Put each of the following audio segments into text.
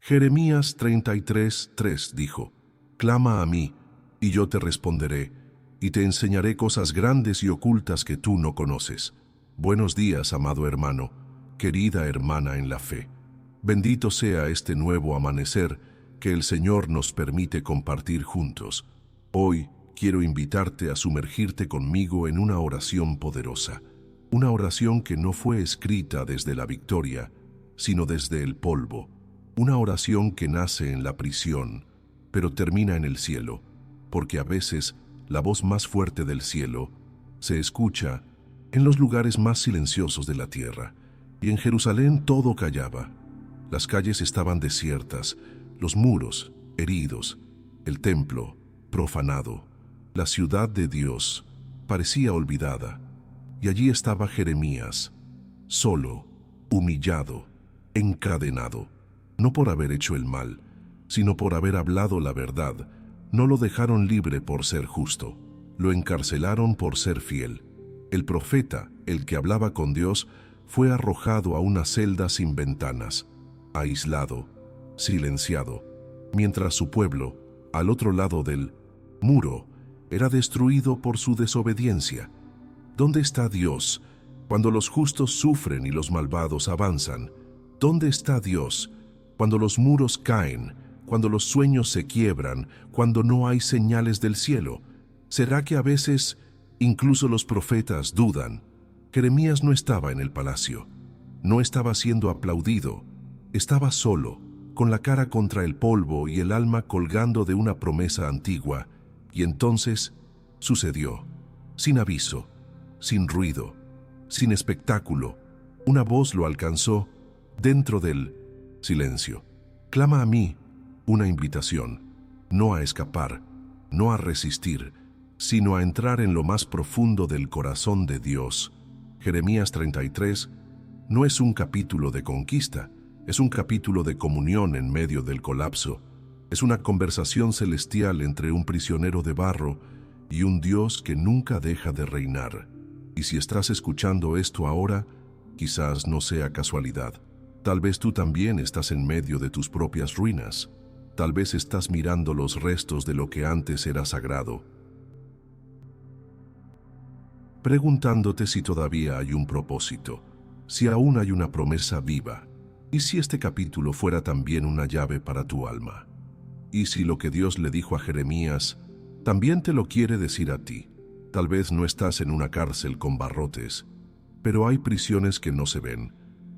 Jeremías 33:3 dijo: Clama a mí, y yo te responderé, y te enseñaré cosas grandes y ocultas que tú no conoces. Buenos días, amado hermano, querida hermana en la fe. Bendito sea este nuevo amanecer que el Señor nos permite compartir juntos. Hoy quiero invitarte a sumergirte conmigo en una oración poderosa, una oración que no fue escrita desde la victoria, sino desde el polvo, una oración que nace en la prisión, pero termina en el cielo, porque a veces la voz más fuerte del cielo se escucha en los lugares más silenciosos de la tierra, y en Jerusalén todo callaba. Las calles estaban desiertas, los muros heridos, el templo profanado. La ciudad de Dios parecía olvidada, y allí estaba Jeremías, solo, humillado, encadenado, no por haber hecho el mal, sino por haber hablado la verdad. No lo dejaron libre por ser justo, lo encarcelaron por ser fiel. El profeta, el que hablaba con Dios, fue arrojado a una celda sin ventanas, aislado, silenciado, mientras su pueblo, al otro lado del muro, era destruido por su desobediencia. ¿Dónde está Dios cuando los justos sufren y los malvados avanzan? ¿Dónde está Dios cuando los muros caen, cuando los sueños se quiebran, cuando no hay señales del cielo? ¿Será que a veces incluso los profetas dudan? Jeremías no estaba en el palacio, no estaba siendo aplaudido, estaba solo, con la cara contra el polvo y el alma colgando de una promesa antigua. Y entonces sucedió, sin aviso, sin ruido, sin espectáculo. Una voz lo alcanzó dentro del silencio. Clama a mí, una invitación, no a escapar, no a resistir, sino a entrar en lo más profundo del corazón de Dios. Jeremías 33 no es un capítulo de conquista, es un capítulo de comunión en medio del colapso. Es una conversación celestial entre un prisionero de barro y un Dios que nunca deja de reinar. Y si estás escuchando esto ahora, quizás no sea casualidad. Tal vez tú también estás en medio de tus propias ruinas. Tal vez estás mirando los restos de lo que antes era sagrado, preguntándote si todavía hay un propósito, si aún hay una promesa viva, y si este capítulo fuera también una llave para tu alma. Y si lo que Dios le dijo a Jeremías también te lo quiere decir a ti. Tal vez no estás en una cárcel con barrotes, pero hay prisiones que no se ven,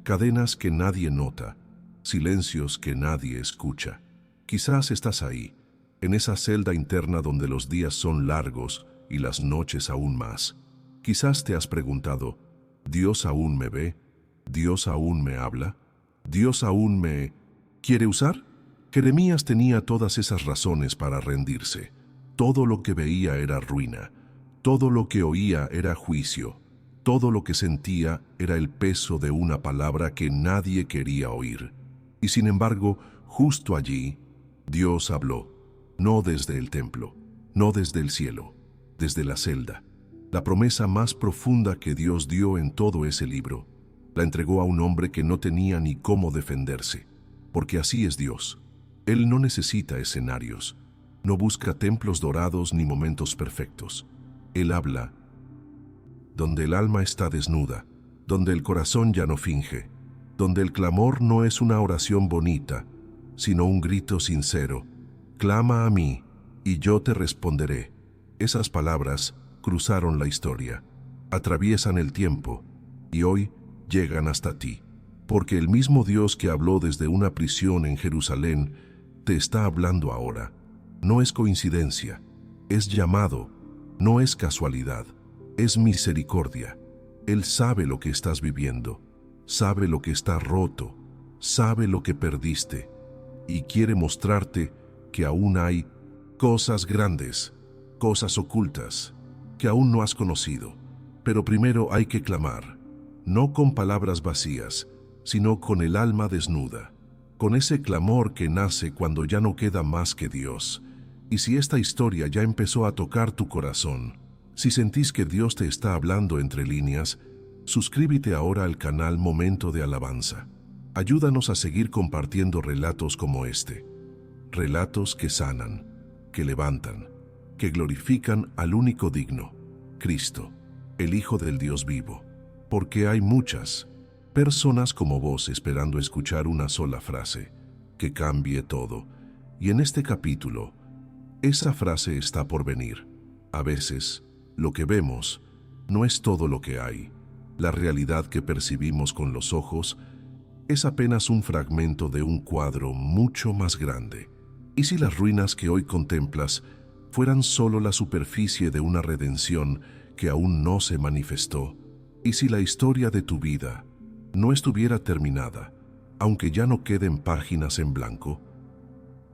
cadenas que nadie nota, silencios que nadie escucha. Quizás estás ahí, en esa celda interna donde los días son largos y las noches aún más. Quizás te has preguntado: ¿Dios aún me ve? ¿Dios aún me habla? ¿Dios aún me quiere usar? Jeremías tenía todas esas razones para rendirse. Todo lo que veía era ruina, todo lo que oía era juicio, todo lo que sentía era el peso de una palabra que nadie quería oír. Y sin embargo, justo allí, Dios habló, no desde el templo, no desde el cielo, desde la celda. La promesa más profunda que Dios dio en todo ese libro, la entregó a un hombre que no tenía ni cómo defenderse, porque así es Dios. Él no necesita escenarios, no busca templos dorados ni momentos perfectos. Él habla donde el alma está desnuda, donde el corazón ya no finge, donde el clamor no es una oración bonita, sino un grito sincero. Clama a mí, y yo te responderé. Esas palabras cruzaron la historia, atraviesan el tiempo, y hoy llegan hasta ti, porque el mismo Dios que habló desde una prisión en Jerusalén te está hablando ahora. No es coincidencia, es llamado, no es casualidad, es misericordia. Él sabe lo que estás viviendo, sabe lo que está roto, sabe lo que perdiste, y quiere mostrarte que aún hay cosas grandes, cosas ocultas, que aún no has conocido. Pero primero hay que clamar, no con palabras vacías, sino con el alma desnuda, con ese clamor que nace cuando ya no queda más que Dios. Y si esta historia ya empezó a tocar tu corazón, si sentís que Dios te está hablando entre líneas, suscríbete ahora al canal Momento de Alabanza. Ayúdanos a seguir compartiendo relatos como este. Relatos que sanan, que levantan, que glorifican al único digno, Cristo, el Hijo del Dios vivo. Porque hay muchas personas como vos esperando escuchar una sola frase, que cambie todo. Y en este capítulo, esa frase está por venir. A veces, lo que vemos no es todo lo que hay. La realidad que percibimos con los ojos es apenas un fragmento de un cuadro mucho más grande. ¿Y si las ruinas que hoy contemplas fueran solo la superficie de una redención que aún no se manifestó? ¿Y si la historia de tu vida no estuviera terminada, aunque ya no queden páginas en blanco?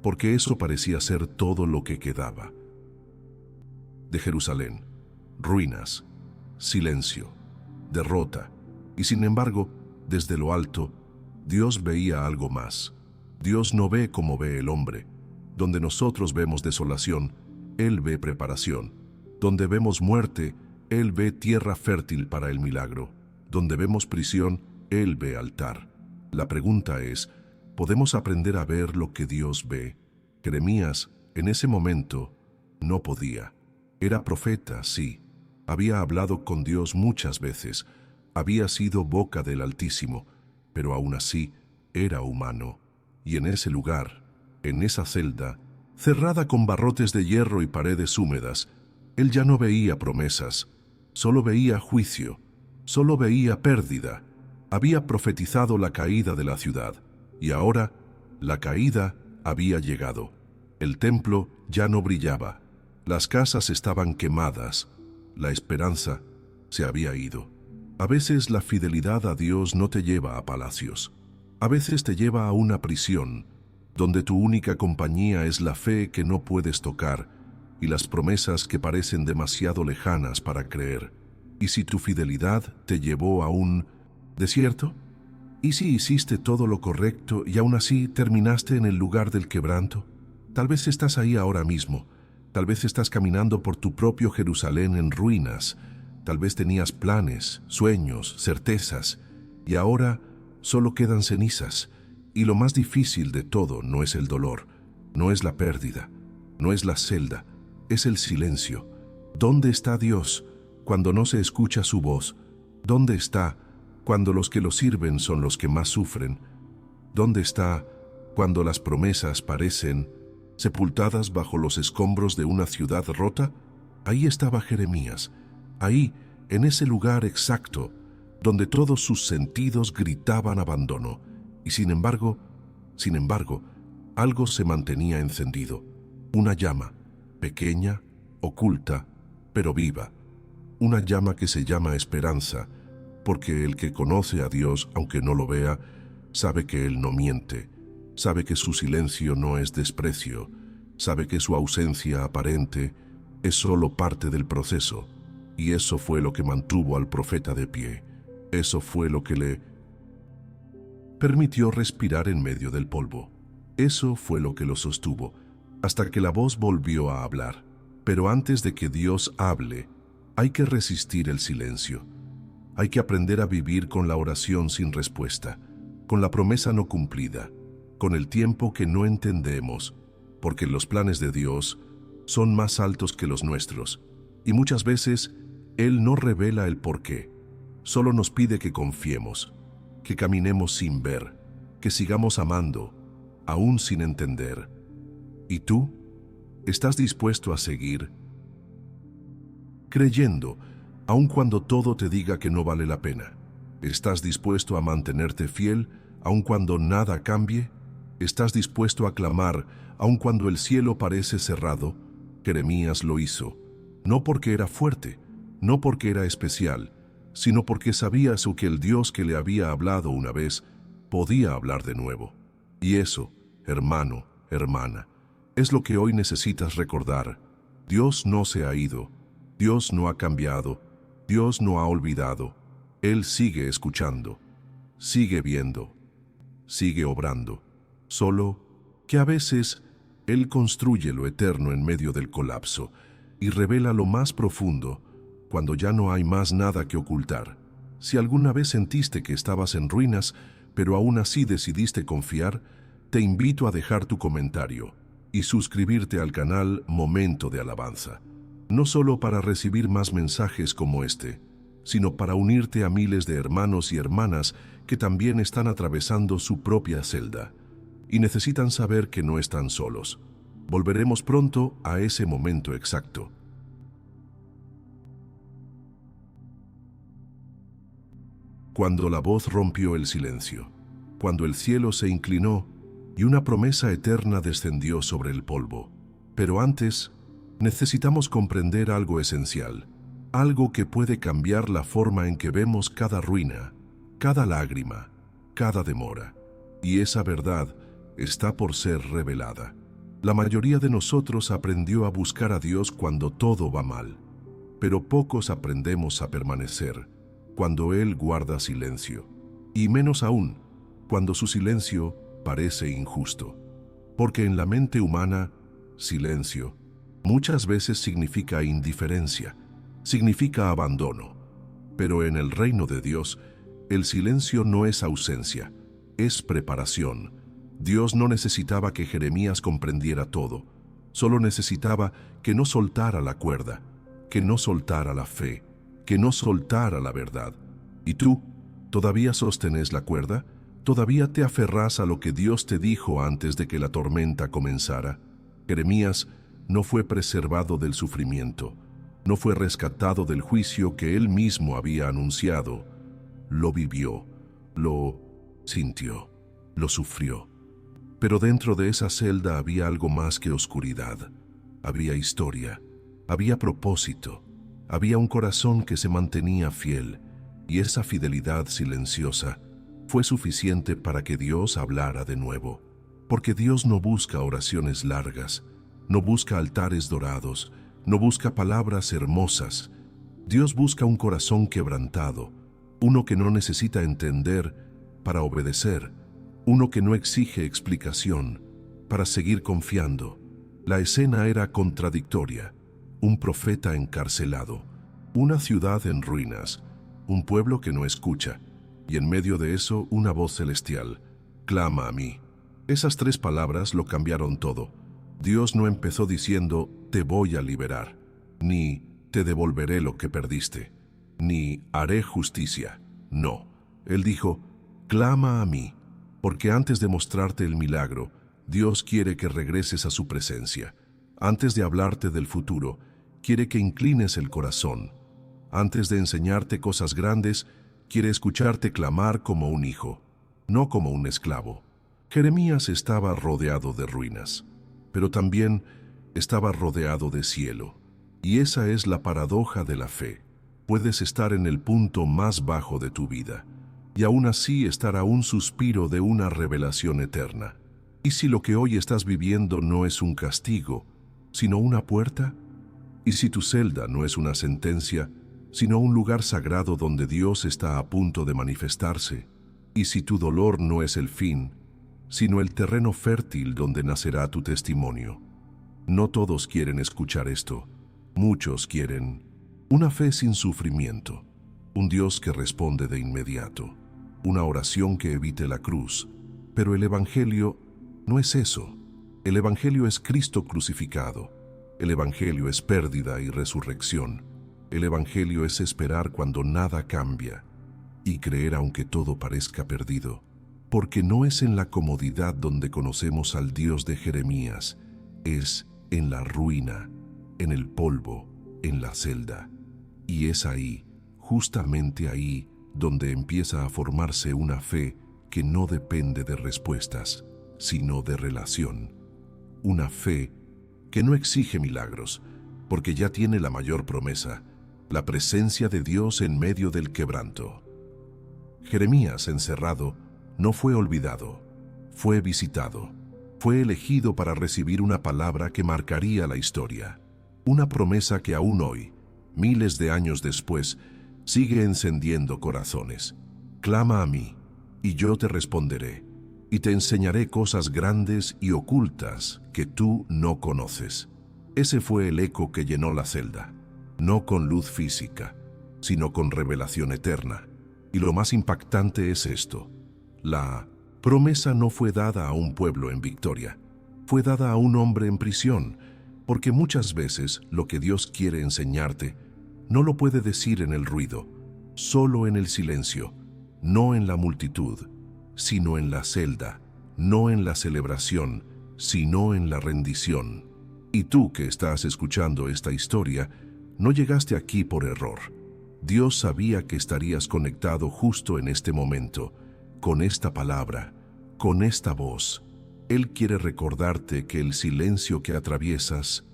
Porque eso parecía ser todo lo que quedaba. De Jerusalén, ruinas, silencio, derrota, y sin embargo, desde lo alto, Dios veía algo más. Dios no ve como ve el hombre. Donde nosotros vemos desolación, Él ve preparación. Donde vemos muerte, Él ve tierra fértil para el milagro. Donde vemos prisión, Él ve altar. La pregunta es, ¿podemos aprender a ver lo que Dios ve? Jeremías, en ese momento, no podía. Era profeta, sí. Había hablado con Dios muchas veces. Había sido boca del Altísimo, pero aún así era humano. Y en ese lugar, en esa celda, cerrada con barrotes de hierro y paredes húmedas, él ya no veía promesas, solo veía juicio, solo veía pérdida. Había profetizado la caída de la ciudad, y ahora la caída había llegado. El templo ya no brillaba, las casas estaban quemadas, la esperanza se había ido. A veces la fidelidad a Dios no te lleva a palacios, a veces te lleva a una prisión, donde tu única compañía es la fe que no puedes tocar y las promesas que parecen demasiado lejanas para creer. ¿Y si tu fidelidad te llevó a un desierto? ¿Y si hiciste todo lo correcto y aún así terminaste en el lugar del quebranto? Tal vez estás ahí ahora mismo, tal vez estás caminando por tu propio Jerusalén en ruinas, tal vez tenías planes, sueños, certezas, y ahora solo quedan cenizas. Y lo más difícil de todo no es el dolor, no es la pérdida, no es la celda, es el silencio. ¿Dónde está Dios cuando no se escucha su voz? ¿Dónde está cuando los que lo sirven son los que más sufren? ¿Dónde está cuando las promesas parecen sepultadas bajo los escombros de una ciudad rota? Ahí estaba Jeremías, ahí, en ese lugar exacto, donde todos sus sentidos gritaban abandono. Y sin embargo, algo se mantenía encendido. Una llama, pequeña, oculta, pero viva. Una llama que se llama esperanza, porque el que conoce a Dios, aunque no lo vea, sabe que Él no miente, sabe que su silencio no es desprecio, sabe que su ausencia aparente es solo parte del proceso. Y eso fue lo que mantuvo al profeta de pie. Eso fue lo que le permitió respirar en medio del polvo. Eso fue lo que lo sostuvo, hasta que la voz volvió a hablar. Pero antes de que Dios hable, hay que resistir el silencio. Hay que aprender a vivir con la oración sin respuesta, con la promesa no cumplida, con el tiempo que no entendemos, porque los planes de Dios son más altos que los nuestros, y muchas veces Él no revela el porqué, solo nos pide que confiemos, que caminemos sin ver, que sigamos amando, aún sin entender. ¿Y tú? ¿Estás dispuesto a seguir creyendo, aun cuando todo te diga que no vale la pena? ¿Estás dispuesto a mantenerte fiel, aun cuando nada cambie? ¿Estás dispuesto a clamar, aun cuando el cielo parece cerrado? Jeremías lo hizo, no porque era fuerte, no porque era especial, sino porque sabía que el Dios que le había hablado una vez podía hablar de nuevo. Y eso, hermano, hermana, es lo que hoy necesitas recordar. Dios no se ha ido, Dios no ha cambiado, Dios no ha olvidado. Él sigue escuchando, sigue viendo, sigue obrando. Solo que a veces Él construye lo eterno en medio del colapso y revela lo más profundo cuando ya no hay más nada que ocultar. Si alguna vez sentiste que estabas en ruinas, pero aún así decidiste confiar, te invito a dejar tu comentario y suscribirte al canal Momento de Alabanza, no solo para recibir más mensajes como este, sino para unirte a miles de hermanos y hermanas que también están atravesando su propia celda y necesitan saber que no están solos. Volveremos pronto a ese momento exacto. Cuando la voz rompió el silencio, cuando el cielo se inclinó y una promesa eterna descendió sobre el polvo. Pero antes, necesitamos comprender algo esencial, algo que puede cambiar la forma en que vemos cada ruina, cada lágrima, cada demora. Y esa verdad está por ser revelada. La mayoría de nosotros aprendió a buscar a Dios cuando todo va mal, pero pocos aprendemos a permanecer cuando Él guarda silencio, y menos aún cuando su silencio parece injusto. Porque en la mente humana, silencio muchas veces significa indiferencia, significa abandono. Pero en el reino de Dios, el silencio no es ausencia, es preparación. Dios no necesitaba que Jeremías comprendiera todo, solo necesitaba que no soltara la cuerda, que no soltara la fe, que no soltara la verdad. ¿Y tú? ¿Todavía sostenes la cuerda? ¿Todavía te aferras a lo que Dios te dijo antes de que la tormenta comenzara? Jeremías no fue preservado del sufrimiento, no fue rescatado del juicio que él mismo había anunciado. Lo vivió, lo sintió, lo sufrió. Pero dentro de esa celda había algo más que oscuridad. Había historia, había propósito, había un corazón que se mantenía fiel, y esa fidelidad silenciosa fue suficiente para que Dios hablara de nuevo. Porque Dios no busca oraciones largas, no busca altares dorados, no busca palabras hermosas. Dios busca un corazón quebrantado, uno que no necesita entender para obedecer, uno que no exige explicación para seguir confiando. La escena era contradictoria: un profeta encarcelado, una ciudad en ruinas, un pueblo que no escucha, y en medio de eso una voz celestial: clama a mí. Esas tres palabras lo cambiaron todo. Dios no empezó diciendo: te voy a liberar, ni te devolveré lo que perdiste, ni haré justicia. No, Él dijo: clama a mí, porque antes de mostrarte el milagro, Dios quiere que regreses a su presencia. Antes de hablarte del futuro, quiere que inclines el corazón. Antes de enseñarte cosas grandes, quiere escucharte clamar como un hijo, no como un esclavo. Jeremías estaba rodeado de ruinas, pero también estaba rodeado de cielo. Y esa es la paradoja de la fe. Puedes estar en el punto más bajo de tu vida, y aún así estar a un suspiro de una revelación eterna. ¿Y si lo que hoy estás viviendo no es un castigo, sino una puerta? ¿Y si tu celda no es una sentencia, sino un lugar sagrado donde Dios está a punto de manifestarse? ¿Y si tu dolor no es el fin, sino el terreno fértil donde nacerá tu testimonio? No todos quieren escuchar esto. Muchos quieren una fe sin sufrimiento, un Dios que responde de inmediato, una oración que evite la cruz. Pero el Evangelio no es eso. El Evangelio es Cristo crucificado. El Evangelio es pérdida y resurrección. El Evangelio es esperar cuando nada cambia y creer aunque todo parezca perdido. Porque no es en la comodidad donde conocemos al Dios de Jeremías, es en la ruina, en el polvo, en la celda. Y es ahí, justamente ahí, donde empieza a formarse una fe que no depende de respuestas, sino de relación. Una fe que no exige milagros, porque ya tiene la mayor promesa, la presencia de Dios en medio del quebranto. Jeremías, encerrado, no fue olvidado, fue visitado, fue elegido para recibir una palabra que marcaría la historia, una promesa que aún hoy, miles de años después, sigue encendiendo corazones. Clama a mí, y yo te responderé, y te enseñaré cosas grandes y ocultas que tú no conoces. Ese fue el eco que llenó la celda, no con luz física, sino con revelación eterna. Y lo más impactante es esto: La promesa no fue dada a un pueblo en victoria, fue dada a un hombre en prisión, porque muchas veces lo que Dios quiere enseñarte no lo puede decir en el ruido, solo en el silencio, no en la multitud, sino en la celda, no en la celebración, sino en la rendición. Y tú que estás escuchando esta historia, no llegaste aquí por error. Dios sabía que estarías conectado justo en este momento, con esta palabra, con esta voz. Él quiere recordarte que el silencio que atraviesas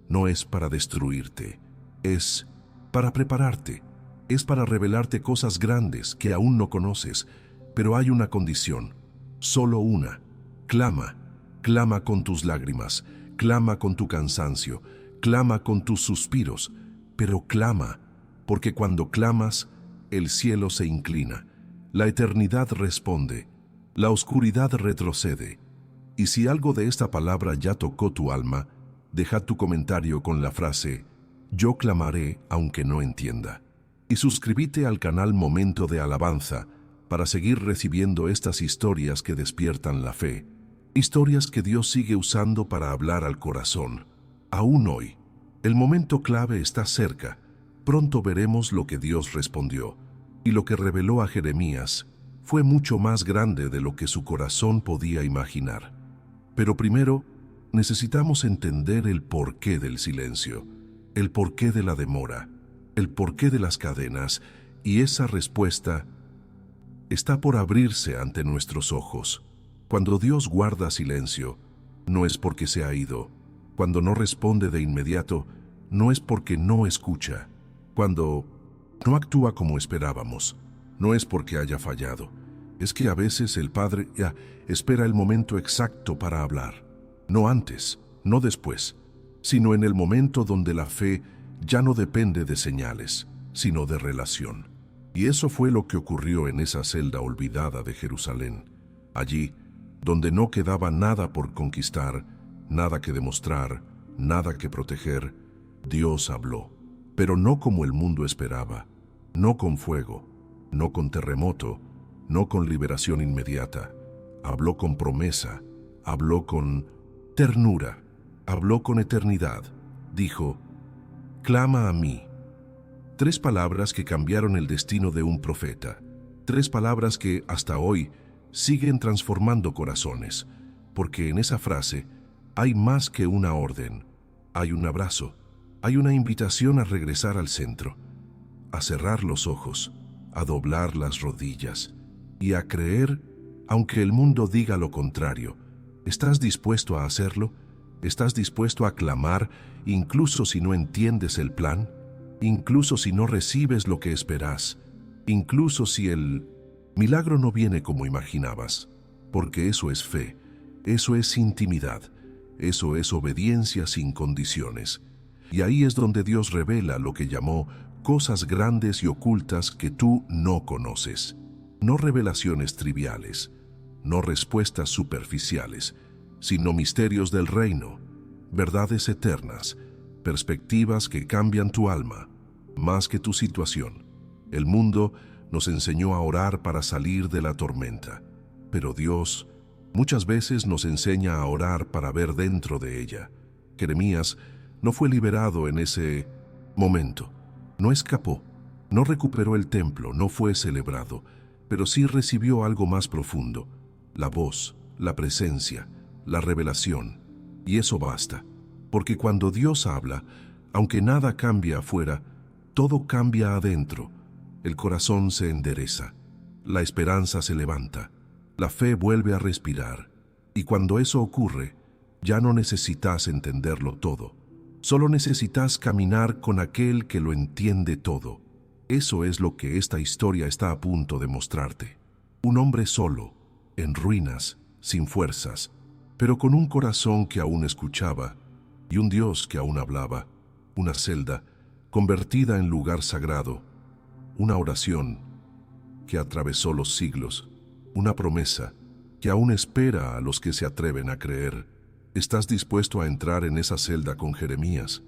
no es para destruirte, es para prepararte, es para revelarte cosas grandes que aún no conoces, pero hay una condición, solo una. Clama, clama con tus lágrimas, clama con tu cansancio, clama con tus suspiros, pero clama, porque cuando clamas, el cielo se inclina, la eternidad responde, la oscuridad retrocede. Y si algo de esta palabra ya tocó tu alma, deja tu comentario con la frase «Yo clamaré aunque no entienda». Y suscríbete al canal Momento de Alabanza para seguir recibiendo estas historias que despiertan la fe. Historias que Dios sigue usando para hablar al corazón. Aún hoy, el momento clave está cerca. Pronto veremos lo que Dios respondió. Y lo que reveló a Jeremías fue mucho más grande de lo que su corazón podía imaginar. Pero primero, necesitamos entender el porqué del silencio, el porqué de la demora, el porqué de las cadenas, y esa respuesta está por abrirse ante nuestros ojos. Cuando Dios guarda silencio, no es porque se ha ido. Cuando no responde de inmediato, no es porque no escucha. Cuando no actúa como esperábamos, no es porque haya fallado. Es que a veces el Padre espera el momento exacto para hablar. No antes, no después, sino en el momento donde la fe ya no depende de señales, sino de relación. Y eso fue lo que ocurrió en esa celda olvidada de Jerusalén. Allí, donde no quedaba nada por conquistar, nada que demostrar, nada que proteger, Dios habló. Pero no como el mundo esperaba, no con fuego, no con terremoto, no con liberación inmediata. Habló con promesa, habló con ternura, habló con eternidad. Dijo, «Clama a mí». 3 palabras que cambiaron el destino de un profeta. 3 palabras que, hasta hoy, siguen transformando corazones. Porque en esa frase hay más que una orden. Hay un abrazo, hay una invitación a regresar al centro, a cerrar los ojos, a doblar las rodillas y a creer, aunque el mundo diga lo contrario. ¿Estás dispuesto a hacerlo? ¿Estás dispuesto a clamar, incluso si no entiendes el plan? Incluso si no recibes lo que esperas, incluso si el milagro no viene como imaginabas, porque eso es fe, eso es intimidad, eso es obediencia sin condiciones. Y ahí es donde Dios revela lo que llamó cosas grandes y ocultas que tú no conoces. No revelaciones triviales, no respuestas superficiales, sino misterios del reino, verdades eternas, perspectivas que cambian tu alma, más que tu situación. El mundo nos enseñó a orar para salir de la tormenta, pero Dios muchas veces nos enseña a orar para ver dentro de ella. Jeremías no fue liberado en ese momento, no escapó, no recuperó el templo, no fue celebrado, pero sí recibió algo más profundo, la voz, la presencia, la revelación, y eso basta. Porque cuando Dios habla, aunque nada cambia afuera, todo cambia adentro. El corazón se endereza, la esperanza se levanta, la fe vuelve a respirar. Y cuando eso ocurre, ya no necesitas entenderlo todo. Solo necesitas caminar con aquel que lo entiende todo. Eso es lo que esta historia está a punto de mostrarte. Un hombre solo, en ruinas, sin fuerzas, pero con un corazón que aún escuchaba, y un Dios que aún hablaba, una celda convertida en lugar sagrado, una oración que atravesó los siglos, una promesa que aún espera a los que se atreven a creer. ¿Estás dispuesto a entrar en esa celda con Jeremías?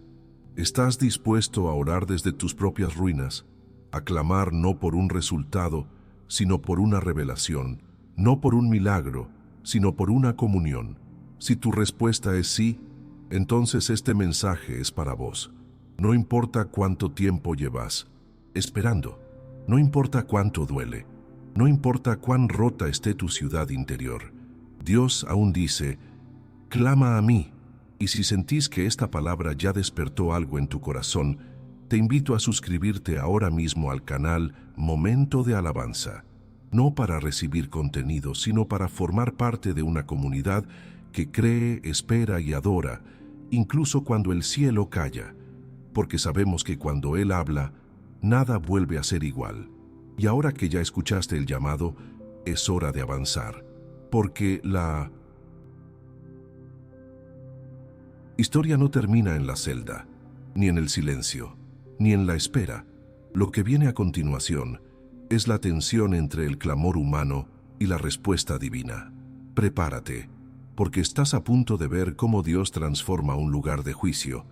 ¿Estás dispuesto a orar desde tus propias ruinas, a clamar no por un resultado, sino por una revelación, no por un milagro, sino por una comunión. Si tu respuesta es sí, entonces este mensaje es para vos. No importa cuánto tiempo llevas esperando, no importa cuánto duele, no importa cuán rota esté tu ciudad interior. Dios aún dice, clama a mí. Y si sentís que esta palabra ya despertó algo en tu corazón, te invito a suscribirte ahora mismo al canal Momento de Alabanza, no para recibir contenido, sino para formar parte de una comunidad que cree, espera y adora, incluso cuando el cielo calla, porque sabemos que cuando Él habla, nada vuelve a ser igual. Y ahora que ya escuchaste el llamado, es hora de avanzar, porque la historia no termina en la celda, ni en el silencio, ni en la espera. Lo que viene a continuación es la tensión entre el clamor humano y la respuesta divina. Prepárate, porque estás a punto de ver cómo Dios transforma un lugar de juicio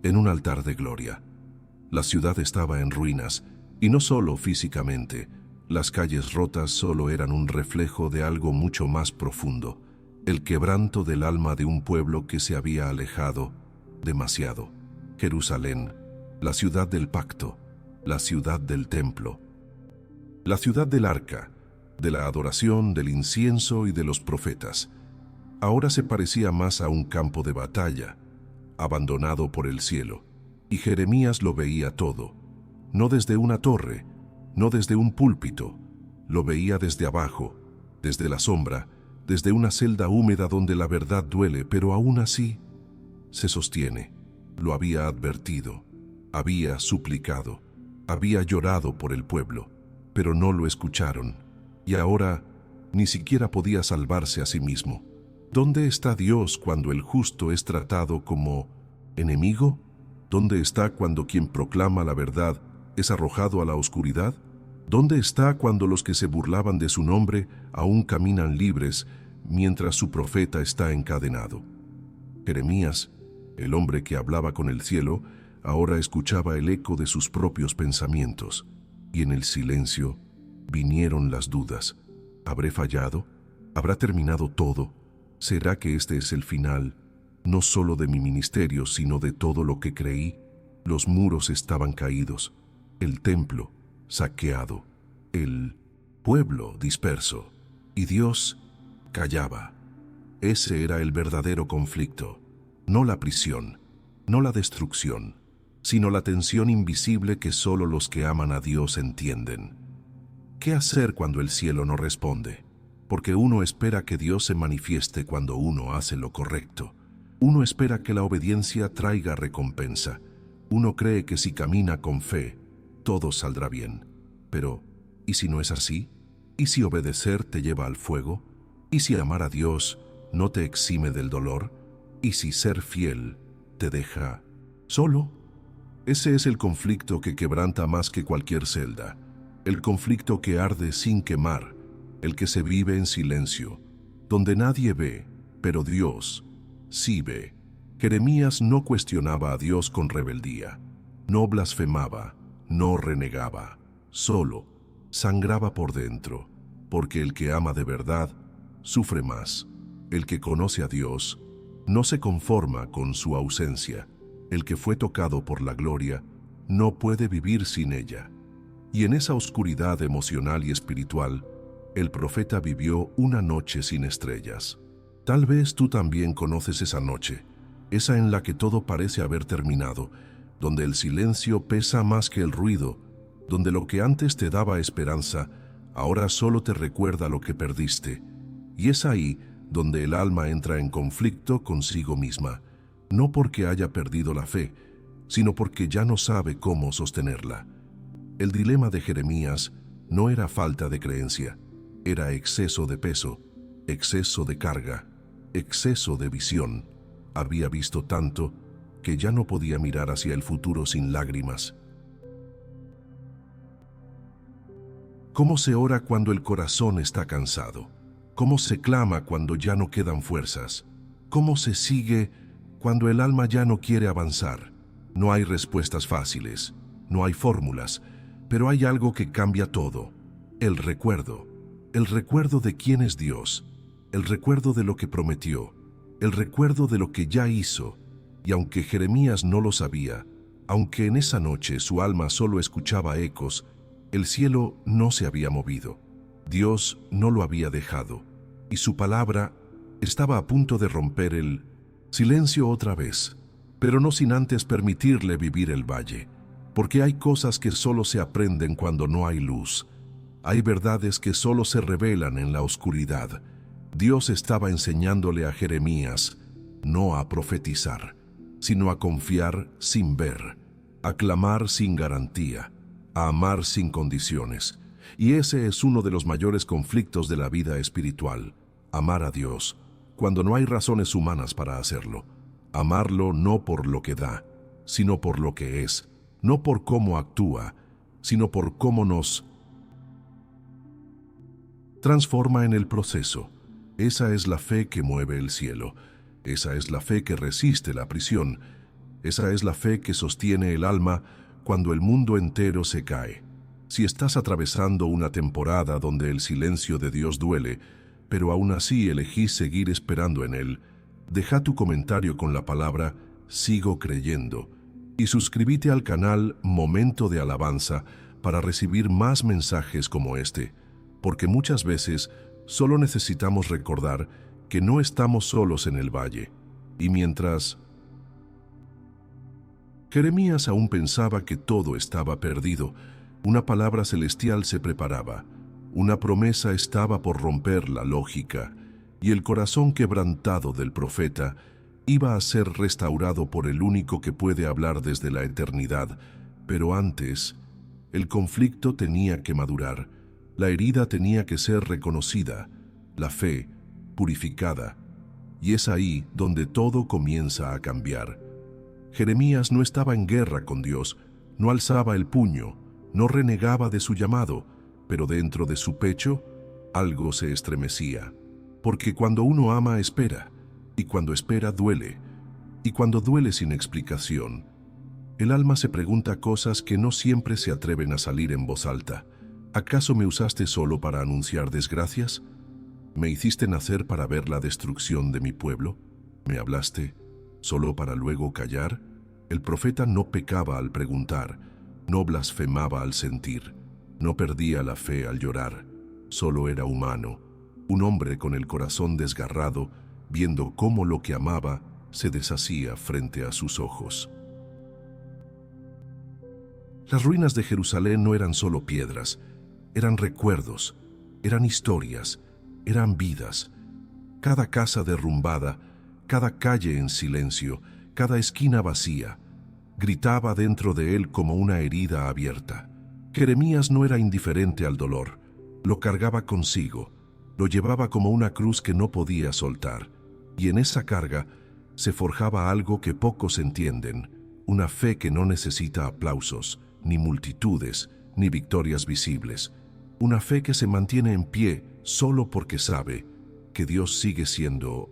en un altar de gloria. La ciudad estaba en ruinas, y no solo físicamente. Las calles rotas solo eran un reflejo de algo mucho más profundo, el quebranto del alma de un pueblo que se había alejado demasiado. Jerusalén, la ciudad del pacto, la ciudad del templo, la ciudad del arca, de la adoración, del incienso y de los profetas, ahora se parecía más a un campo de batalla, abandonado por el cielo, y Jeremías lo veía todo, no desde una torre, no desde un púlpito, lo veía desde abajo, desde la sombra, desde una celda húmeda donde la verdad duele, pero aún así se sostiene. Lo había advertido, había suplicado, había llorado por el pueblo, pero no lo escucharon, y ahora ni siquiera podía salvarse a sí mismo. ¿Dónde está Dios cuando el justo es tratado como enemigo? ¿Dónde está cuando quien proclama la verdad es arrojado a la oscuridad? ¿Dónde está cuando los que se burlaban de su nombre aún caminan libres mientras su profeta está encadenado? Jeremías, el hombre que hablaba con el cielo, ahora escuchaba el eco de sus propios pensamientos, y en el silencio vinieron las dudas. ¿Habré fallado? ¿Habrá terminado todo? ¿Será que este es el final, no solo de mi ministerio, sino de todo lo que creí? Los muros estaban caídos, el templo saqueado, el pueblo disperso, y Dios callaba. Ese era el verdadero conflicto, no la prisión, no la destrucción, sino la tensión invisible que solo los que aman a Dios entienden. ¿Qué hacer cuando el cielo no responde? Porque uno espera que Dios se manifieste cuando uno hace lo correcto. Uno espera que la obediencia traiga recompensa. Uno cree que si camina con fe, todo saldrá bien. Pero, ¿y si no es así? ¿Y si obedecer te lleva al fuego? ¿Y si amar a Dios no te exime del dolor? ¿Y si ser fiel te deja solo? Ese es el conflicto que quebranta más que cualquier celda. El conflicto que arde sin quemar, el que se vive en silencio, donde nadie ve, pero Dios sí ve. Jeremías no cuestionaba a Dios con rebeldía, no blasfemaba, no renegaba, solo sangraba por dentro, porque el que ama de verdad sufre más. El que conoce a Dios no se conforma con su ausencia. El que fue tocado por la gloria no puede vivir sin ella. Y en esa oscuridad emocional y espiritual, el profeta vivió una noche sin estrellas. Tal vez tú también conoces esa noche, esa en la que todo parece haber terminado, donde el silencio pesa más que el ruido, donde lo que antes te daba esperanza, ahora solo te recuerda lo que perdiste. Y es ahí donde el alma entra en conflicto consigo misma, no porque haya perdido la fe, sino porque ya no sabe cómo sostenerla. El dilema de Jeremías no era falta de creencia, era exceso de peso, exceso de carga, exceso de visión. Había visto tanto que ya no podía mirar hacia el futuro sin lágrimas. ¿Cómo se ora cuando el corazón está cansado? ¿Cómo se clama cuando ya no quedan fuerzas? ¿Cómo se sigue cuando el alma ya no quiere avanzar? No hay respuestas fáciles, no hay fórmulas, pero hay algo que cambia todo: el recuerdo. el recuerdo de quién es Dios, el recuerdo de lo que prometió, el recuerdo de lo que ya hizo. Y aunque Jeremías no lo sabía, aunque en esa noche su alma solo escuchaba ecos, el cielo no se había movido. Dios no lo había dejado, y su palabra estaba a punto de romper el silencio otra vez, pero no sin antes permitirle vivir el valle, porque hay cosas que solo se aprenden cuando no hay luz. Hay verdades que solo se revelan en la oscuridad. Dios estaba enseñándole a Jeremías no a profetizar, sino a confiar sin ver, a clamar sin garantía, a amar sin condiciones. Y ese es uno de los mayores conflictos de la vida espiritual: amar a Dios, cuando no hay razones humanas para hacerlo. Amarlo no por lo que da, sino por lo que es, no por cómo actúa, sino por cómo nos transforma en el proceso. Esa es la fe que mueve el cielo. Esa es la fe que resiste la prisión. Esa es la fe que sostiene el alma cuando el mundo entero se cae. Si estás atravesando una temporada donde el silencio de Dios duele, pero aún así elegís seguir esperando en Él, deja tu comentario con la palabra "Sigo creyendo" y suscríbete al canal Momento de Alabanza para recibir más mensajes como este, porque muchas veces solo necesitamos recordar que no estamos solos en el valle. Y mientras Jeremías aún pensaba que todo estaba perdido, una palabra celestial se preparaba. Una promesa estaba por romper la lógica, y el corazón quebrantado del profeta iba a ser restaurado por el único que puede hablar desde la eternidad. Pero antes, el conflicto tenía que madurar, la herida tenía que ser reconocida, la fe purificada, y es ahí donde todo comienza a cambiar. Jeremías no estaba en guerra con Dios, no alzaba el puño, no renegaba de su llamado, pero dentro de su pecho algo se estremecía. Porque cuando uno ama, espera, y cuando espera, duele, y cuando duele sin explicación, el alma se pregunta cosas que no siempre se atreven a salir en voz alta. ¿Acaso me usaste solo para anunciar desgracias? ¿Me hiciste nacer para ver la destrucción de mi pueblo? ¿Me hablaste solo para luego callar? El profeta no pecaba al preguntar, no blasfemaba al sentir, no perdía la fe al llorar. Solo era humano, un hombre con el corazón desgarrado, viendo cómo lo que amaba se deshacía frente a sus ojos. Las ruinas de Jerusalén no eran solo piedras, eran recuerdos, eran historias, eran vidas. Cada casa derrumbada, cada calle en silencio, cada esquina vacía, gritaba dentro de él como una herida abierta. Jeremías no era indiferente al dolor, lo cargaba consigo, lo llevaba como una cruz que no podía soltar, y en esa carga se forjaba algo que pocos entienden, una fe que no necesita aplausos, ni multitudes, ni victorias visibles, una fe que se mantiene en pie solo porque sabe que Dios sigue siendo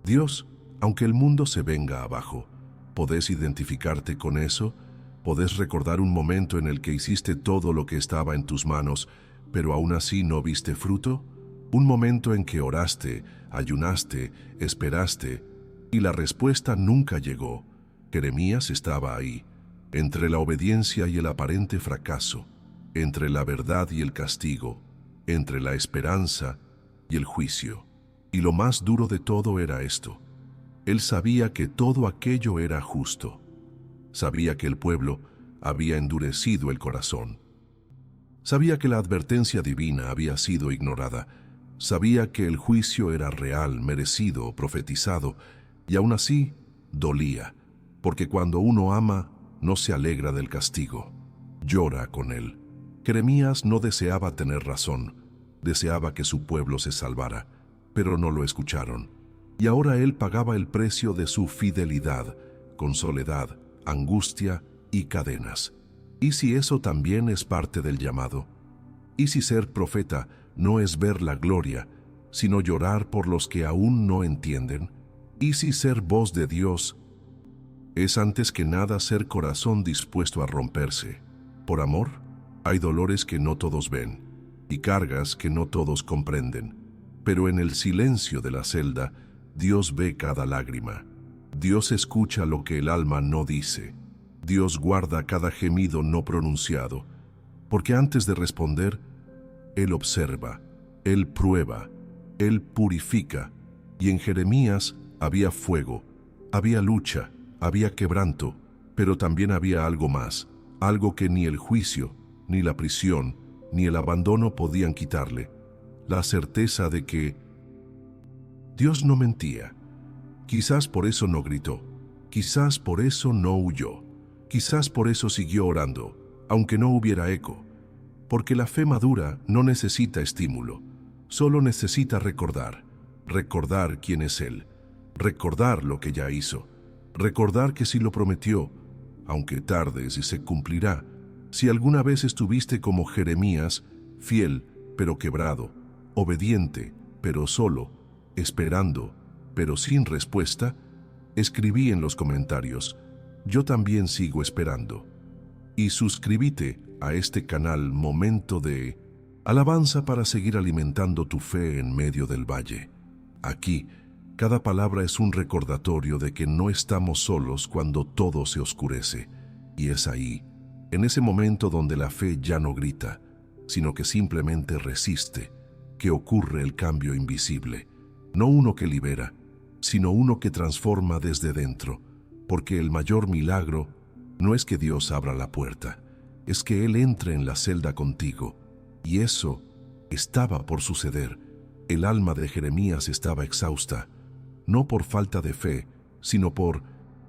Dios, aunque el mundo se venga abajo. ¿Podés identificarte con eso? ¿Podés recordar un momento en el que hiciste todo lo que estaba en tus manos, pero aún así no viste fruto? Un momento en que oraste, ayunaste, esperaste, y la respuesta nunca llegó. Jeremías estaba ahí, entre la obediencia y el aparente fracaso, entre la verdad y el castigo, entre la esperanza y el juicio. Y lo más duro de todo era esto: él sabía que todo aquello era justo. Sabía que el pueblo había endurecido el corazón. Sabía que la advertencia divina había sido ignorada. Sabía que el juicio era real, merecido, profetizado, y aún así dolía, porque cuando uno ama, no se alegra del castigo, llora con él. Jeremías no deseaba tener razón, deseaba que su pueblo se salvara, pero no lo escucharon. Y ahora él pagaba el precio de su fidelidad, con soledad, angustia y cadenas. ¿Y si eso también es parte del llamado? ¿Y si ser profeta no es ver la gloria, sino llorar por los que aún no entienden? ¿Y si ser voz de Dios es antes que nada ser corazón dispuesto a romperse? Por amor, hay dolores que no todos ven, y cargas que no todos comprenden. Pero en el silencio de la celda, Dios ve cada lágrima. Dios escucha lo que el alma no dice. Dios guarda cada gemido no pronunciado. Porque antes de responder, Él observa, Él prueba, Él purifica. Y en Jeremías había fuego, había lucha, había quebranto, pero también había algo más, algo que ni el juicio, ni la prisión, ni el abandono podían quitarle: la certeza de que Dios no mentía. Quizás por eso no gritó, quizás por eso no huyó, quizás por eso siguió orando, aunque no hubiera eco. Porque la fe madura no necesita estímulo, solo necesita recordar quién es Él, recordar lo que ya hizo, recordar que si lo prometió, aunque tarde, si se cumplirá. Si alguna vez estuviste como Jeremías, fiel pero quebrado, obediente pero solo, esperando pero sin respuesta, escribí en los comentarios: yo también sigo esperando. Y suscríbete a este canal Momento de Alabanza para seguir alimentando tu fe en medio del valle. Aquí, cada palabra es un recordatorio de que no estamos solos cuando todo se oscurece. Y es ahí, en ese momento donde la fe ya no grita, sino que simplemente resiste, que ocurre el cambio invisible. No uno que libera, sino uno que transforma desde dentro. Porque el mayor milagro no es que Dios abra la puerta, es que Él entre en la celda contigo. Y eso estaba por suceder. El alma de Jeremías estaba exhausta, no por falta de fe, sino por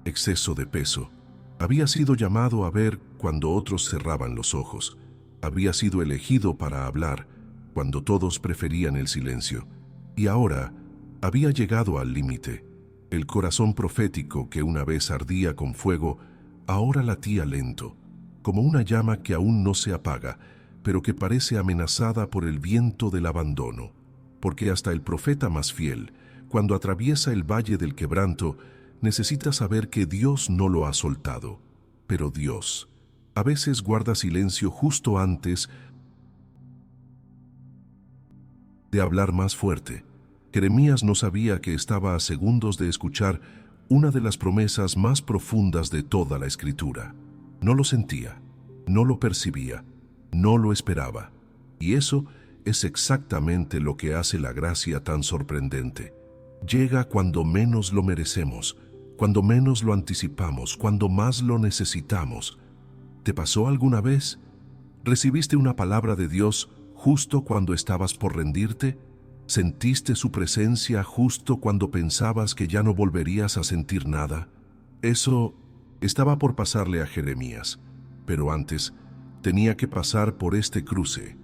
exceso de peso. Había sido llamado a ver cuando otros cerraban los ojos. Había sido elegido para hablar cuando todos preferían el silencio. Y ahora había llegado al límite. El corazón profético que una vez ardía con fuego, ahora latía lento, como una llama que aún no se apaga, pero que parece amenazada por el viento del abandono. Porque hasta el profeta más fiel, cuando atraviesa el valle del quebranto, necesita saber que Dios no lo ha soltado. Pero Dios a veces guarda silencio justo antes de hablar más fuerte. Jeremías no sabía que estaba a segundos de escuchar una de las promesas más profundas de toda la Escritura. No lo sentía, no lo percibía, no lo esperaba. Y eso es exactamente lo que hace la gracia tan sorprendente. Llega cuando menos lo merecemos, cuando menos lo anticipamos, cuando más lo necesitamos. ¿Te pasó alguna vez? ¿Recibiste una palabra de Dios justo cuando estabas por rendirte? ¿Sentiste su presencia justo cuando pensabas que ya no volverías a sentir nada? Eso estaba por pasarle a Jeremías, pero antes tenía que pasar por este cruce.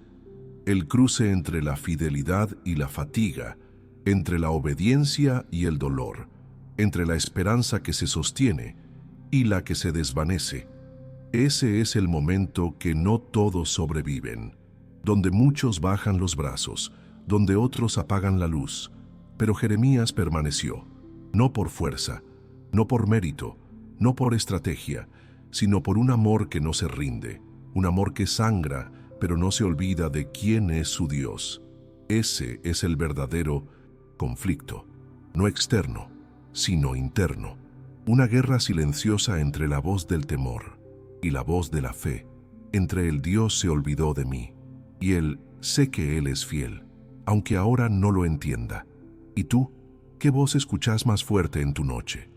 El cruce entre la fidelidad y la fatiga, entre la obediencia y el dolor, entre la esperanza que se sostiene y la que se desvanece. Ese es el momento que no todos sobreviven, donde muchos bajan los brazos, donde otros apagan la luz. Pero Jeremías permaneció, no por fuerza, no por mérito, no por estrategia, sino por un amor que no se rinde, un amor que sangra, pero no se olvida de quién es su Dios. Ese es el verdadero conflicto, no externo, sino interno. Una guerra silenciosa entre la voz del temor y la voz de la fe, entre el Dios se olvidó de mí y el sé que Él es fiel, aunque ahora no lo entienda. ¿Y tú? ¿Qué voz escuchas más fuerte en tu noche?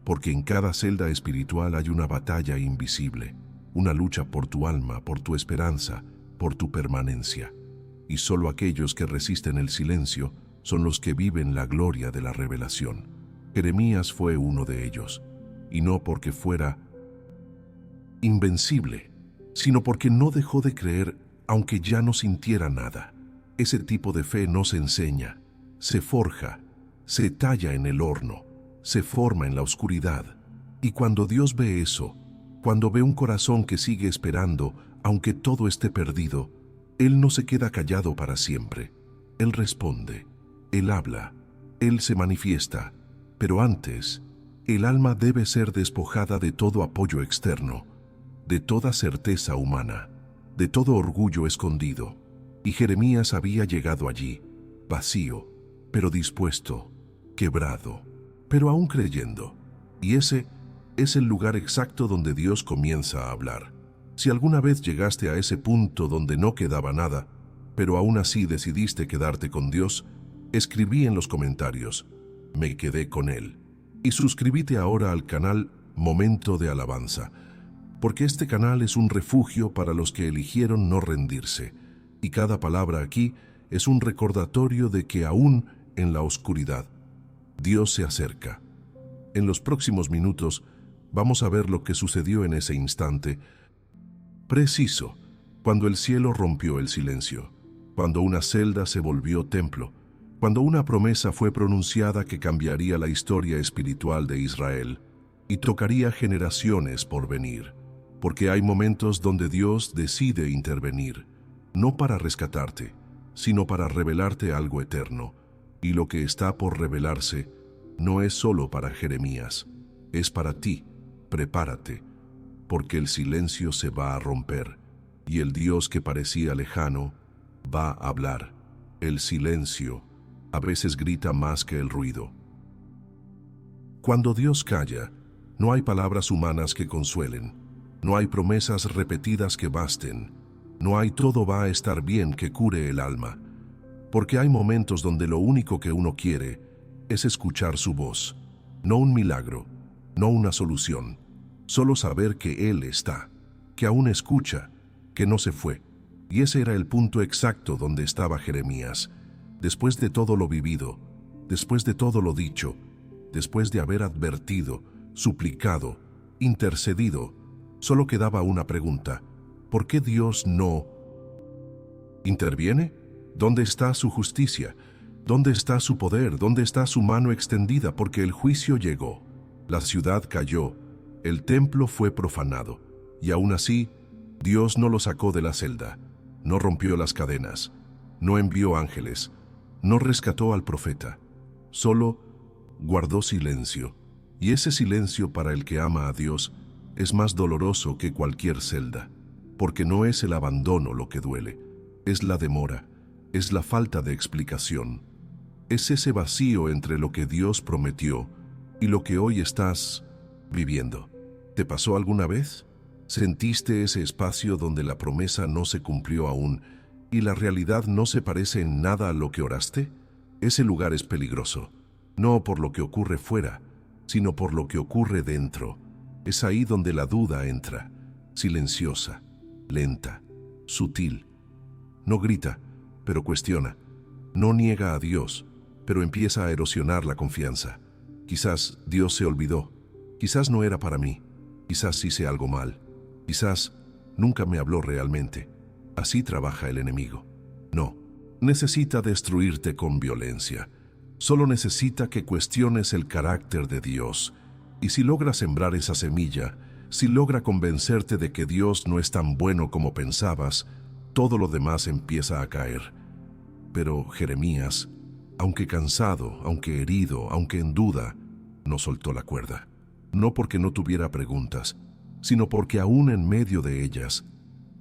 Porque en cada celda espiritual hay una batalla invisible, una lucha por tu alma, por tu esperanza, por tu permanencia. Y solo aquellos que resisten el silencio son los que viven la gloria de la revelación. Jeremías fue uno de ellos, y no porque fuera invencible, sino porque no dejó de creer aunque ya no sintiera nada. Ese tipo de fe no se enseña, se forja, se talla en el horno, se forma en la oscuridad. Y cuando Dios ve eso, cuando ve un corazón que sigue esperando, aunque todo esté perdido, Él no se queda callado para siempre. Él responde, Él habla, Él se manifiesta. Pero antes, el alma debe ser despojada de todo apoyo externo, de toda certeza humana, de todo orgullo escondido. Y Jeremías había llegado allí, vacío, pero dispuesto, quebrado, pero aún creyendo. Y ese es el lugar exacto donde Dios comienza a hablar. Si alguna vez llegaste a ese punto donde no quedaba nada, pero aún así decidiste quedarte con Dios, escribí en los comentarios: me quedé con Él. Y suscríbete ahora al canal Momento de Alabanza, porque este canal es un refugio para los que eligieron no rendirse, y cada palabra aquí es un recordatorio de que aún en la oscuridad, Dios se acerca. En los próximos minutos vamos a ver lo que sucedió en ese instante preciso, cuando el cielo rompió el silencio, cuando una celda se volvió templo, cuando una promesa fue pronunciada que cambiaría la historia espiritual de Israel y tocaría generaciones por venir. Porque hay momentos donde Dios decide intervenir, no para rescatarte, sino para revelarte algo eterno. Y lo que está por revelarse no es solo para Jeremías, es para ti. Prepárate, porque el silencio se va a romper y el Dios que parecía lejano va a hablar. El silencio a veces grita más que el ruido. Cuando Dios calla, no hay palabras humanas que consuelen, no hay promesas repetidas que basten, no hay todo va a estar bien que cure el alma, porque hay momentos donde lo único que uno quiere es escuchar su voz, no un milagro, no una solución, solo saber que Él está, que aún escucha, que no se fue. Y ese era el punto exacto donde estaba Jeremías. Después de todo lo vivido, después de todo lo dicho, después de haber advertido, suplicado, intercedido, solo quedaba una pregunta: ¿por qué Dios no interviene? ¿Dónde está su justicia? ¿Dónde está su poder? ¿Dónde está su mano extendida? Porque el juicio llegó, la ciudad cayó, el templo fue profanado, y aún así, Dios no lo sacó de la celda, no rompió las cadenas, no envió ángeles, no rescató al profeta, solo guardó silencio. Y ese silencio para el que ama a Dios es más doloroso que cualquier celda, porque no es el abandono lo que duele, es la demora, es la falta de explicación, es ese vacío entre lo que Dios prometió y lo que hoy estás viviendo. ¿Te pasó alguna vez? ¿Sentiste ese espacio donde la promesa no se cumplió aún y la realidad no se parece en nada a lo que oraste? Ese lugar es peligroso, no por lo que ocurre fuera, sino por lo que ocurre dentro. Es ahí donde la duda entra, silenciosa, lenta, sutil. No grita, pero cuestiona. No niega a Dios, pero empieza a erosionar la confianza. Quizás Dios se olvidó, quizás no era para mí, quizás hice algo mal, quizás nunca me habló realmente. Así trabaja el enemigo. No, necesita destruirte con violencia. Solo necesita que cuestiones el carácter de Dios. Y si logra sembrar esa semilla, si logra convencerte de que Dios no es tan bueno como pensabas, todo lo demás empieza a caer. Pero Jeremías, aunque cansado, aunque herido, aunque en duda, no soltó la cuerda. No porque no tuviera preguntas, sino porque aún en medio de ellas,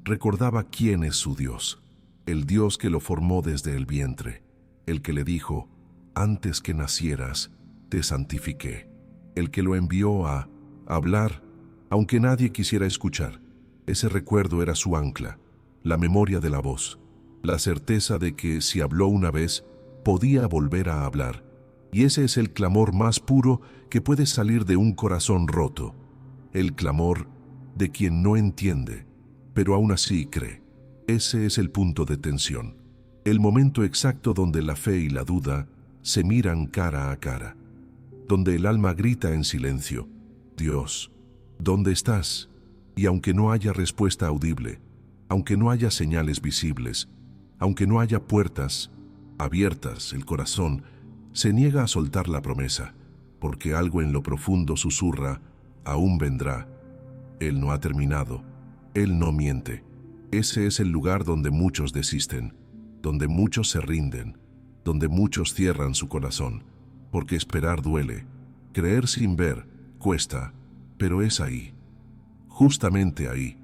recordaba quién es su Dios, el Dios que lo formó desde el vientre, el que le dijo: antes que nacieras, te santifiqué, el que lo envió a hablar, aunque nadie quisiera escuchar. Ese recuerdo era su ancla, la memoria de la voz, la certeza de que si habló una vez, podía volver a hablar. Y ese es el clamor más puro que puede salir de un corazón roto, el clamor de quien no entiende, pero aún así cree. Ese es el punto de tensión, el momento exacto donde la fe y la duda se miran cara a cara, donde el alma grita en silencio: Dios, ¿dónde estás? Y aunque no haya respuesta audible, aunque no haya señales visibles, aunque no haya puertas abiertas, el corazón se niega a soltar la promesa, porque algo en lo profundo susurra: aún vendrá. Él no ha terminado, Él no miente. Ese es el lugar donde muchos desisten, donde muchos se rinden, donde muchos cierran su corazón, porque esperar duele, creer sin ver cuesta, pero es ahí, justamente ahí,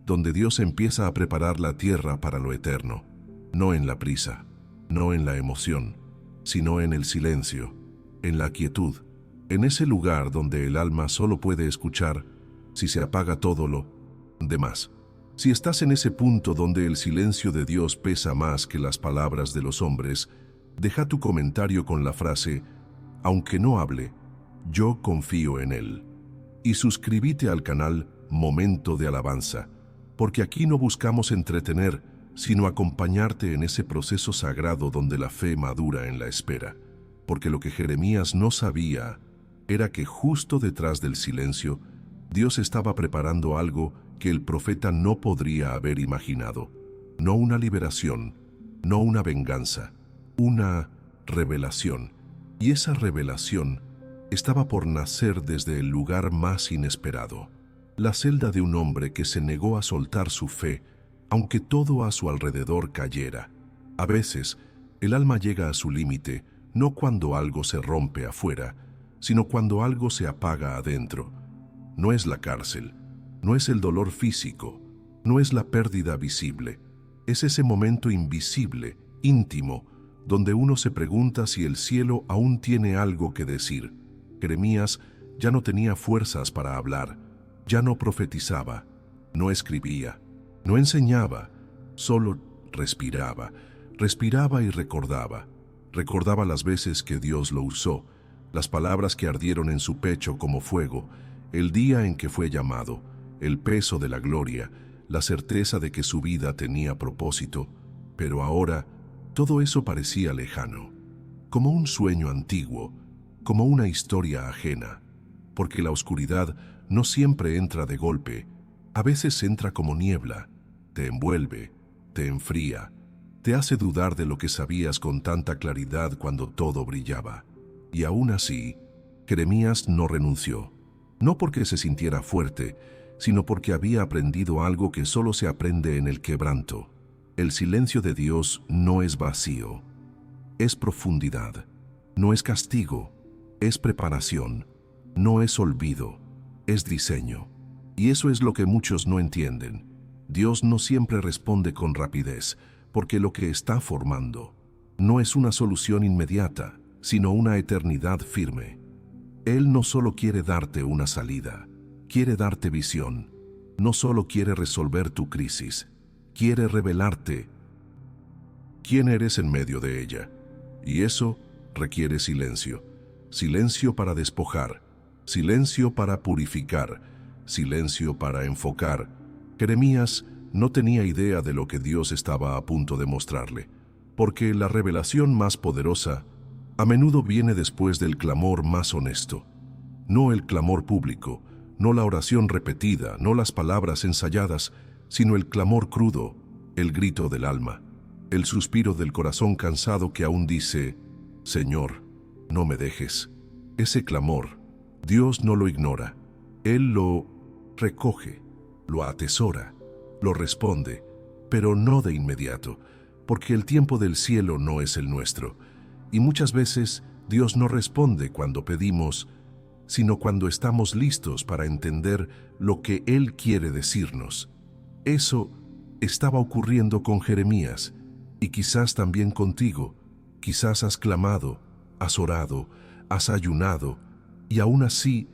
donde Dios empieza a preparar la tierra para lo eterno. no en la prisa, no en la emoción, sino en el silencio, en la quietud, en ese lugar donde el alma solo puede escuchar si se apaga todo lo demás. Si estás en ese punto donde el silencio de Dios pesa más que las palabras de los hombres, deja tu comentario con la frase, aunque no hable, yo confío en Él. Y suscríbete al canal Momento de Alabanza, porque aquí no buscamos entretener, sino acompañarte en ese proceso sagrado donde la fe madura en la espera. Porque lo que Jeremías no sabía era que justo detrás del silencio, Dios estaba preparando algo que el profeta no podría haber imaginado. No una liberación, no una venganza, una revelación. Y esa revelación estaba por nacer desde el lugar más inesperado. La celda de un hombre que se negó a soltar su fe, aunque todo a su alrededor cayera. A veces, el alma llega a su límite, no cuando algo se rompe afuera, sino cuando algo se apaga adentro. No es la cárcel, no es el dolor físico, no es la pérdida visible. Es ese momento invisible, íntimo, donde uno se pregunta si el cielo aún tiene algo que decir. Jeremías ya no tenía fuerzas para hablar, ya no profetizaba, no escribía, no enseñaba, solo respiraba, respiraba y recordaba. Recordaba las veces que Dios lo usó, las palabras que ardieron en su pecho como fuego, el día en que fue llamado, el peso de la gloria, la certeza de que su vida tenía propósito. Pero ahora, todo eso parecía lejano, como un sueño antiguo, como una historia ajena, porque la oscuridad no siempre entra de golpe, a veces entra como niebla, te envuelve, te enfría, te hace dudar de lo que sabías con tanta claridad cuando todo brillaba. Y aún así, Jeremías no renunció, no porque se sintiera fuerte, sino porque había aprendido algo que solo se aprende en el quebranto. El silencio de Dios no es vacío, es profundidad, no es castigo, es preparación, no es olvido, es diseño. Y eso es lo que muchos no entienden. Dios no siempre responde con rapidez, porque lo que está formando no es una solución inmediata, sino una eternidad firme. Él no solo quiere darte una salida, quiere darte visión. No solo quiere resolver tu crisis, quiere revelarte quién eres en medio de ella. Y eso requiere silencio. Silencio para despojar, silencio para purificar, silencio para enfocar. Jeremías no tenía idea de lo que Dios estaba a punto de mostrarle, porque la revelación más poderosa a menudo viene después del clamor más honesto. No el clamor público, no la oración repetida, no las palabras ensayadas, sino el clamor crudo, el grito del alma, el suspiro del corazón cansado que aún dice, Señor, no me dejes. Ese clamor, Dios no lo ignora. Él lo recoge, lo atesora, lo responde, pero no de inmediato, porque el tiempo del cielo no es el nuestro. Y muchas veces Dios no responde cuando pedimos, sino cuando estamos listos para entender lo que Él quiere decirnos. Eso estaba ocurriendo con Jeremías, y quizás también contigo. Quizás has clamado, has orado, has ayunado, y aún así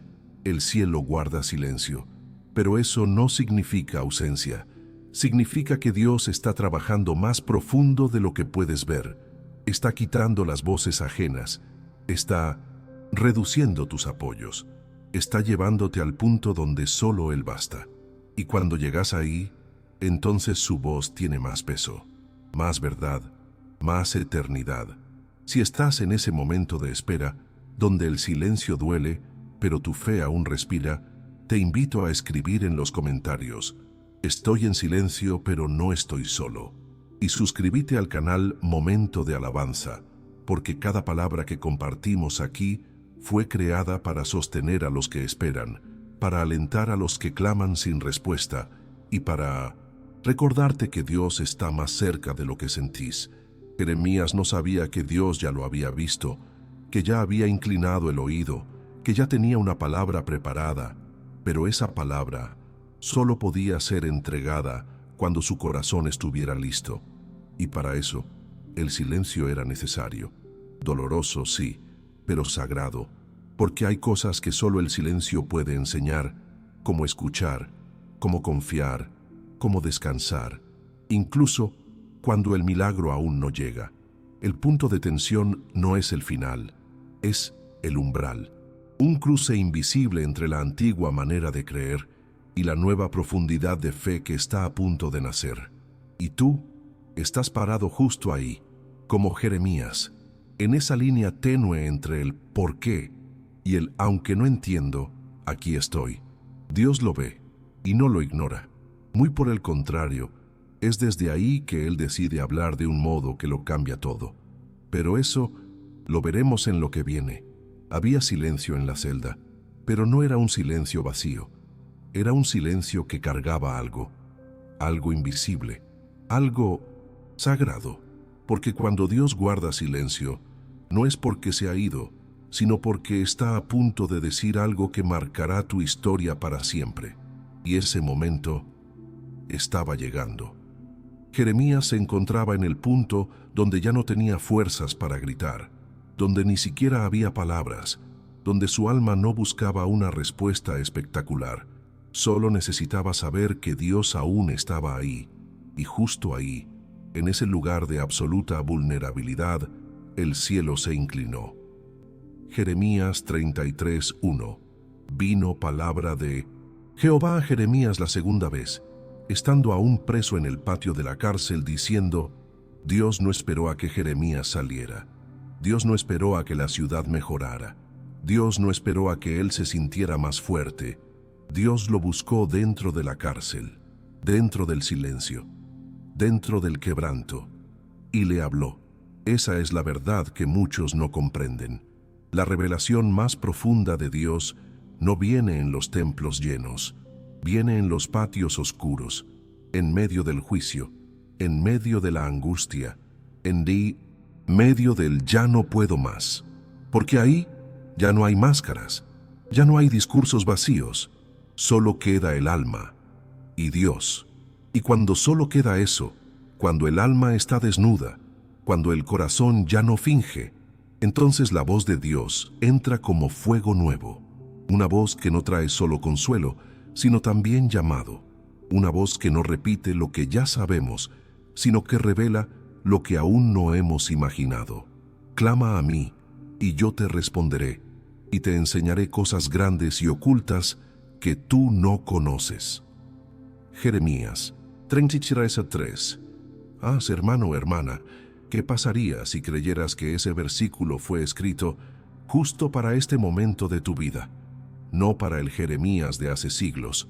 el cielo guarda silencio. Pero eso no significa ausencia. Significa que Dios está trabajando más profundo de lo que puedes ver. Está quitando las voces ajenas. Está reduciendo tus apoyos. Está llevándote al punto donde solo Él basta. Y cuando llegas ahí, entonces su voz tiene más peso, más verdad, más eternidad. Si estás en ese momento de espera, donde el silencio duele, pero tu fe aún respira, te invito a escribir en los comentarios, estoy en silencio pero no estoy solo. Y suscríbete al canal Momento de Alabanza, porque cada palabra que compartimos aquí fue creada para sostener a los que esperan, para alentar a los que claman sin respuesta y para recordarte que Dios está más cerca de lo que sentís. Jeremías no sabía que Dios ya lo había visto, que ya había inclinado el oído, que ya tenía una palabra preparada, pero esa palabra solo podía ser entregada cuando su corazón estuviera listo. Y para eso, el silencio era necesario. Doloroso, sí, pero sagrado, porque hay cosas que solo el silencio puede enseñar, como escuchar, como confiar, como descansar, incluso cuando el milagro aún no llega. El punto de tensión no es el final, es el umbral, un cruce invisible entre la antigua manera de creer y la nueva profundidad de fe que está a punto de nacer. Y tú estás parado justo ahí, como Jeremías, en esa línea tenue entre el por qué y el aunque no entiendo, aquí estoy. Dios lo ve y no lo ignora. Muy por el contrario, es desde ahí que Él decide hablar de un modo que lo cambia todo. Pero eso lo veremos en lo que viene. Había silencio en la celda, pero no era un silencio vacío. Era un silencio que cargaba algo invisible, algo sagrado. Porque cuando Dios guarda silencio, no es porque se ha ido, sino porque está a punto de decir algo que marcará tu historia para siempre. Y ese momento estaba llegando. Jeremías se encontraba en el punto donde ya no tenía fuerzas para gritar, donde ni siquiera había palabras, donde su alma no buscaba una respuesta espectacular, solo necesitaba saber que Dios aún estaba ahí, y justo ahí, en ese lugar de absoluta vulnerabilidad, el cielo se inclinó. Jeremías 33:1. Vino palabra de Jehová a Jeremías la segunda vez, estando aún preso en el patio de la cárcel, diciendo: Dios no esperó a que Jeremías saliera. Dios no esperó a que la ciudad mejorara. Dios no esperó a que él se sintiera más fuerte. Dios lo buscó dentro de la cárcel, dentro del silencio, dentro del quebranto, y le habló. Esa es la verdad que muchos no comprenden. La revelación más profunda de Dios no viene en los templos llenos, viene en los patios oscuros, en medio del juicio, en medio de la angustia, en medio del ya no puedo más. Porque ahí ya no hay máscaras, ya no hay discursos vacíos, solo queda el alma y Dios. Y cuando solo queda eso, cuando el alma está desnuda, cuando el corazón ya no finge, entonces la voz de Dios entra como fuego nuevo, una voz que no trae solo consuelo, sino también llamado, una voz que no repite lo que ya sabemos, sino que revela lo que aún no hemos imaginado. Clama a mí, y yo te responderé, y te enseñaré cosas grandes y ocultas que tú no conoces. Jeremías 33:3. Hermano o hermana, ¿qué pasaría si creyeras que ese versículo fue escrito justo para este momento de tu vida? No para el Jeremías de hace siglos,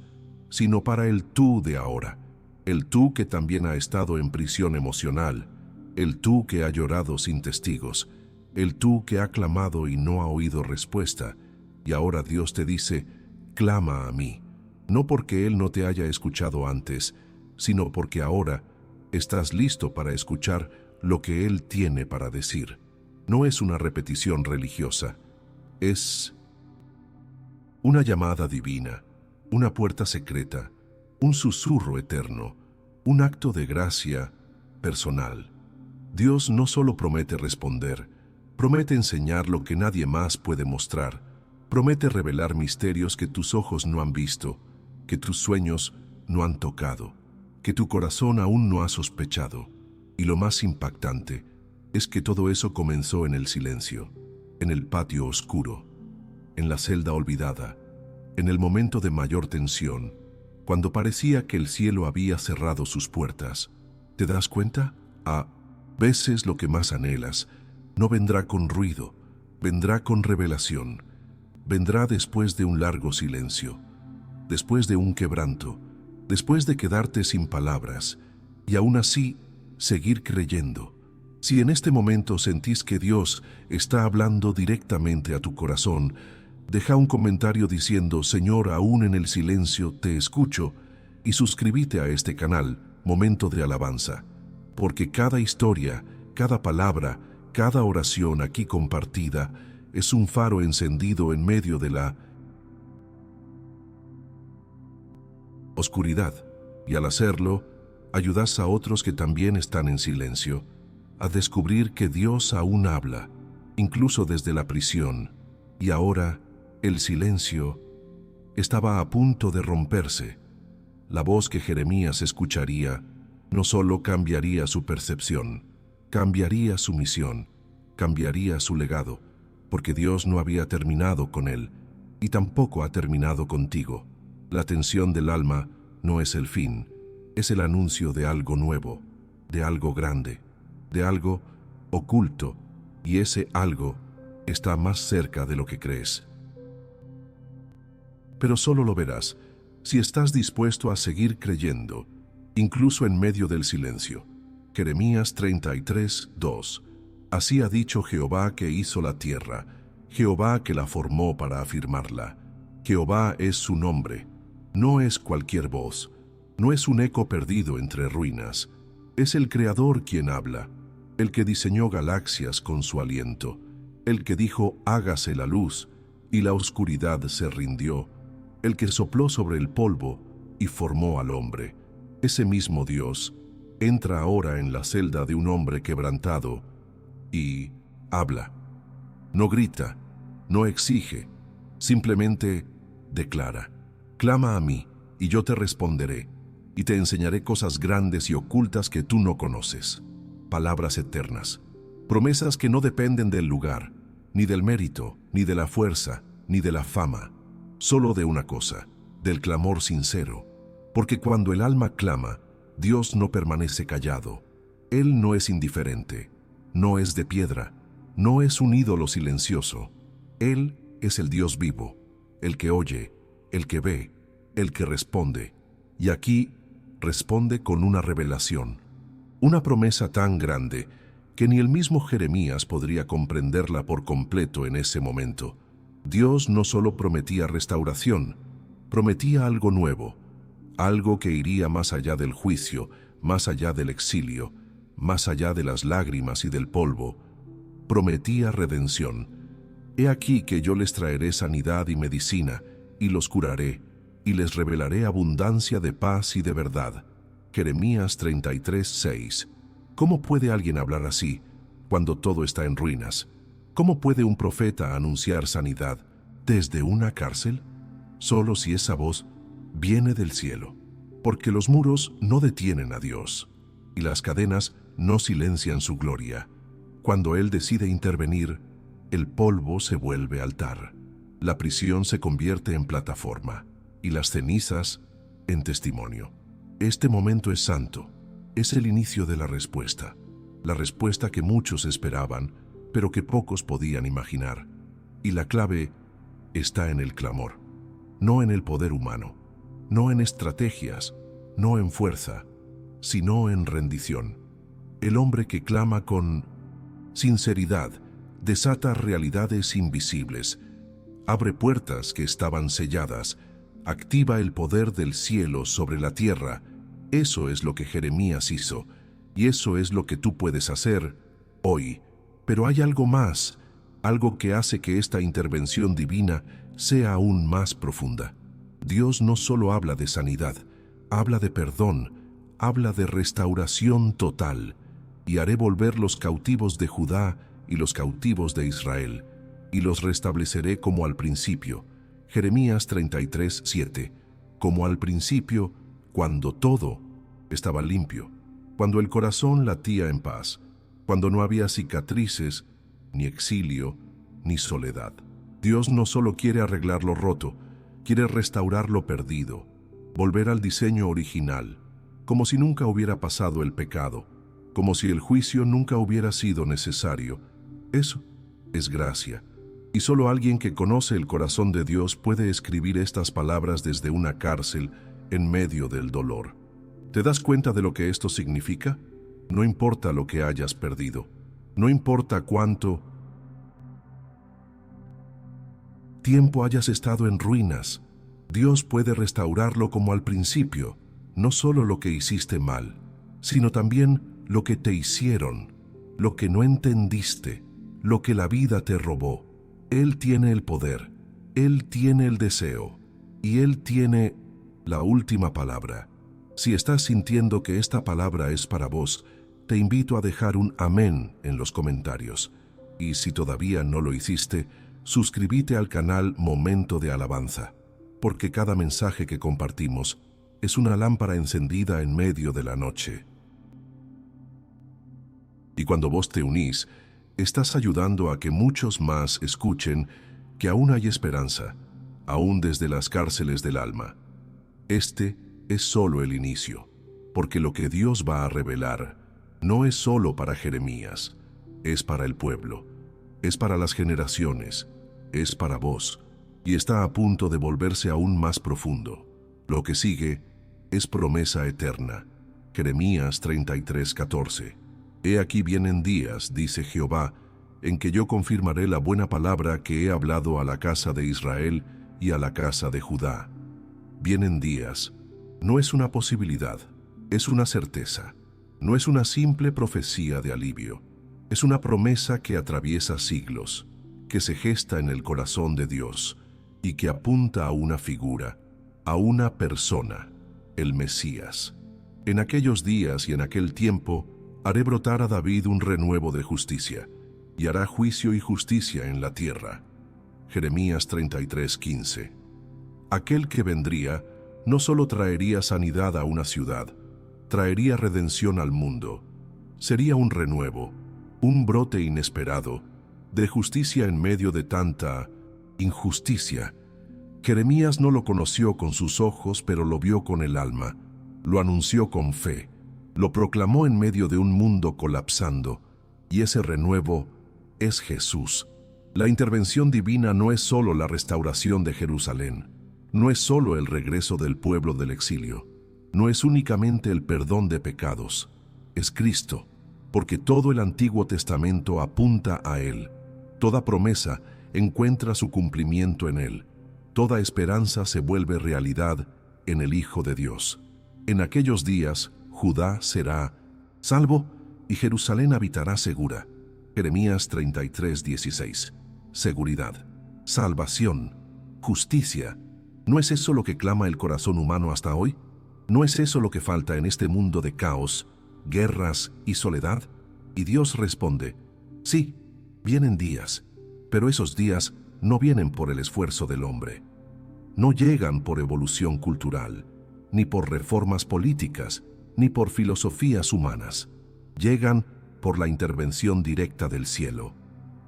sino para el tú de ahora, el tú que también ha estado en prisión emocional, el tú que ha llorado sin testigos, el tú que ha clamado y no ha oído respuesta, y ahora Dios te dice: clama a mí, no porque Él no te haya escuchado antes, sino porque ahora estás listo para escuchar lo que Él tiene para decir. No es una repetición religiosa, es una llamada divina, una puerta secreta, un susurro eterno, un acto de gracia personal. Dios no solo promete responder, promete enseñar lo que nadie más puede mostrar, promete revelar misterios que tus ojos no han visto, que tus sueños no han tocado, que tu corazón aún no ha sospechado. Y lo más impactante es que todo eso comenzó en el silencio, en el patio oscuro, en la celda olvidada, en el momento de mayor tensión, cuando parecía que el cielo había cerrado sus puertas. ¿Te das cuenta? A veces lo que más anhelas no vendrá con ruido, vendrá con revelación, vendrá después de un largo silencio, después de un quebranto, después de quedarte sin palabras, y aún así seguir creyendo. Si en este momento sentís que Dios está hablando directamente a tu corazón, deja un comentario diciendo: Señor, aún en el silencio te escucho, y suscríbete a este canal, Momento de Alabanza, porque cada historia, cada palabra, cada oración aquí compartida es un faro encendido en medio de la oscuridad, y al hacerlo, Ayudas a otros que también están en silencio a descubrir que Dios aún habla, incluso desde la prisión, y ahora el silencio estaba a punto de romperse. La voz que Jeremías escucharía no solo cambiaría su percepción, cambiaría su misión, cambiaría su legado, porque Dios no había terminado con él y tampoco ha terminado contigo. La tensión del alma no es el fin, es el anuncio de algo nuevo, de algo grande, de algo oculto, y ese algo está más cerca de lo que crees. Pero solo lo verás si estás dispuesto a seguir creyendo, incluso en medio del silencio. Jeremías 33, 2. Así ha dicho Jehová que hizo la tierra, Jehová que la formó para afirmarla. Jehová es su nombre, no es cualquier voz, no es un eco perdido entre ruinas. Es el Creador quien habla, el que diseñó galaxias con su aliento, el que dijo hágase la luz, y la oscuridad se rindió, el que sopló sobre el polvo y formó al hombre. Ese mismo Dios entra ahora en la celda de un hombre quebrantado y habla. No grita, no exige, simplemente declara. Clama a mí y yo te responderé, y te enseñaré cosas grandes y ocultas que tú no conoces. Palabras eternas, promesas que no dependen del lugar, ni del mérito, ni de la fuerza, ni de la fama, solo de una cosa, del clamor sincero. Porque cuando el alma clama, Dios no permanece callado. Él no es indiferente, no es de piedra, no es un ídolo silencioso. Él es el Dios vivo, el que oye, el que ve, el que responde. Y aquí responde con una revelación, una promesa tan grande que ni el mismo Jeremías podría comprenderla por completo en ese momento. Dios no solo prometía restauración, prometía algo nuevo, algo que iría más allá del juicio, más allá del exilio, más allá de las lágrimas y del polvo. Prometía redención. He aquí que yo les traeré sanidad y medicina, y los curaré, y les revelaré abundancia de paz y de verdad. Jeremías 33, 6. ¿Cómo puede alguien hablar así cuando todo está en ruinas? ¿Cómo puede un profeta anunciar sanidad desde una cárcel? Solo si esa voz viene del cielo, porque los muros no detienen a Dios, y las cadenas no silencian su gloria. Cuando Él decide intervenir, el polvo se vuelve altar, la prisión se convierte en plataforma, y las cenizas en testimonio. Este momento es santo, es el inicio de la respuesta que muchos esperaban, pero que pocos podían imaginar. Y la clave está en el clamor, no en el poder humano, no en estrategias, no en fuerza, sino en rendición. El hombre que clama con sinceridad desata realidades invisibles, abre puertas que estaban selladas, activa el poder del cielo sobre la tierra. Eso es lo que Jeremías hizo, y eso es lo que tú puedes hacer hoy. Pero hay algo más, algo que hace que esta intervención divina sea aún más profunda. Dios no solo habla de sanidad, habla de perdón, habla de restauración total. Y haré volver los cautivos de Judá y los cautivos de Israel, y los restableceré como al principio. Jeremías 33, 7. Como al principio, cuando todo estaba limpio, cuando el corazón latía en paz, cuando no había cicatrices, ni exilio, ni soledad. Dios no solo quiere arreglar lo roto, quiere restaurar lo perdido, volver al diseño original, como si nunca hubiera pasado el pecado, como si el juicio nunca hubiera sido necesario. Eso es gracia. Y solo alguien que conoce el corazón de Dios puede escribir estas palabras desde una cárcel en medio del dolor. ¿Te das cuenta de lo que esto significa? No importa lo que hayas perdido, no importa cuánto tiempo hayas estado en ruinas, Dios puede restaurarlo como al principio, no solo lo que hiciste mal, sino también lo que te hicieron, lo que no entendiste, lo que la vida te robó. Él tiene el poder, Él tiene el deseo, y Él tiene la última palabra. Si estás sintiendo que esta palabra es para vos, te invito a dejar un amén en los comentarios. Y si todavía no lo hiciste, suscríbete al canal Momento de Alabanza, porque cada mensaje que compartimos es una lámpara encendida en medio de la noche. Y cuando vos te unís, estás ayudando a que muchos más escuchen que aún hay esperanza, aún desde las cárceles del alma. Este es solo el inicio, porque lo que Dios va a revelar no es solo para Jeremías, es para el pueblo, es para las generaciones, es para vos, y está a punto de volverse aún más profundo. Lo que sigue es promesa eterna. Jeremías 33:14. He aquí vienen días, dice Jehová, en que yo confirmaré la buena palabra que he hablado a la casa de Israel y a la casa de Judá. Vienen días. No es una posibilidad, es una certeza. No es una simple profecía de alivio. Es una promesa que atraviesa siglos, que se gesta en el corazón de Dios y que apunta a una figura, a una persona, el Mesías. En aquellos días y en aquel tiempo haré brotar a David un renuevo de justicia, y hará juicio y justicia en la tierra. Jeremías 33:15. Aquel que vendría no solo traería sanidad a una ciudad, traería redención al mundo. Sería un renuevo, un brote inesperado, de justicia en medio de tanta injusticia. Jeremías no lo conoció con sus ojos, pero lo vio con el alma, lo anunció con fe, lo proclamó en medio de un mundo colapsando, y ese renuevo es Jesús. La intervención divina no es solo la restauración de Jerusalén, no es solo el regreso del pueblo del exilio, no es únicamente el perdón de pecados, es Cristo, porque todo el Antiguo Testamento apunta a Él. Toda promesa encuentra su cumplimiento en Él. Toda esperanza se vuelve realidad en el Hijo de Dios. En aquellos días, Judá será salvo y Jerusalén habitará segura. Jeremías 33:16. Seguridad, salvación, justicia. ¿No es eso lo que clama el corazón humano hasta hoy? ¿No es eso lo que falta en este mundo de caos, guerras y soledad? Y Dios responde, sí, vienen días, pero esos días no vienen por el esfuerzo del hombre. No llegan por evolución cultural, ni por reformas políticas, ni por filosofías humanas. Llegan por la intervención directa del cielo.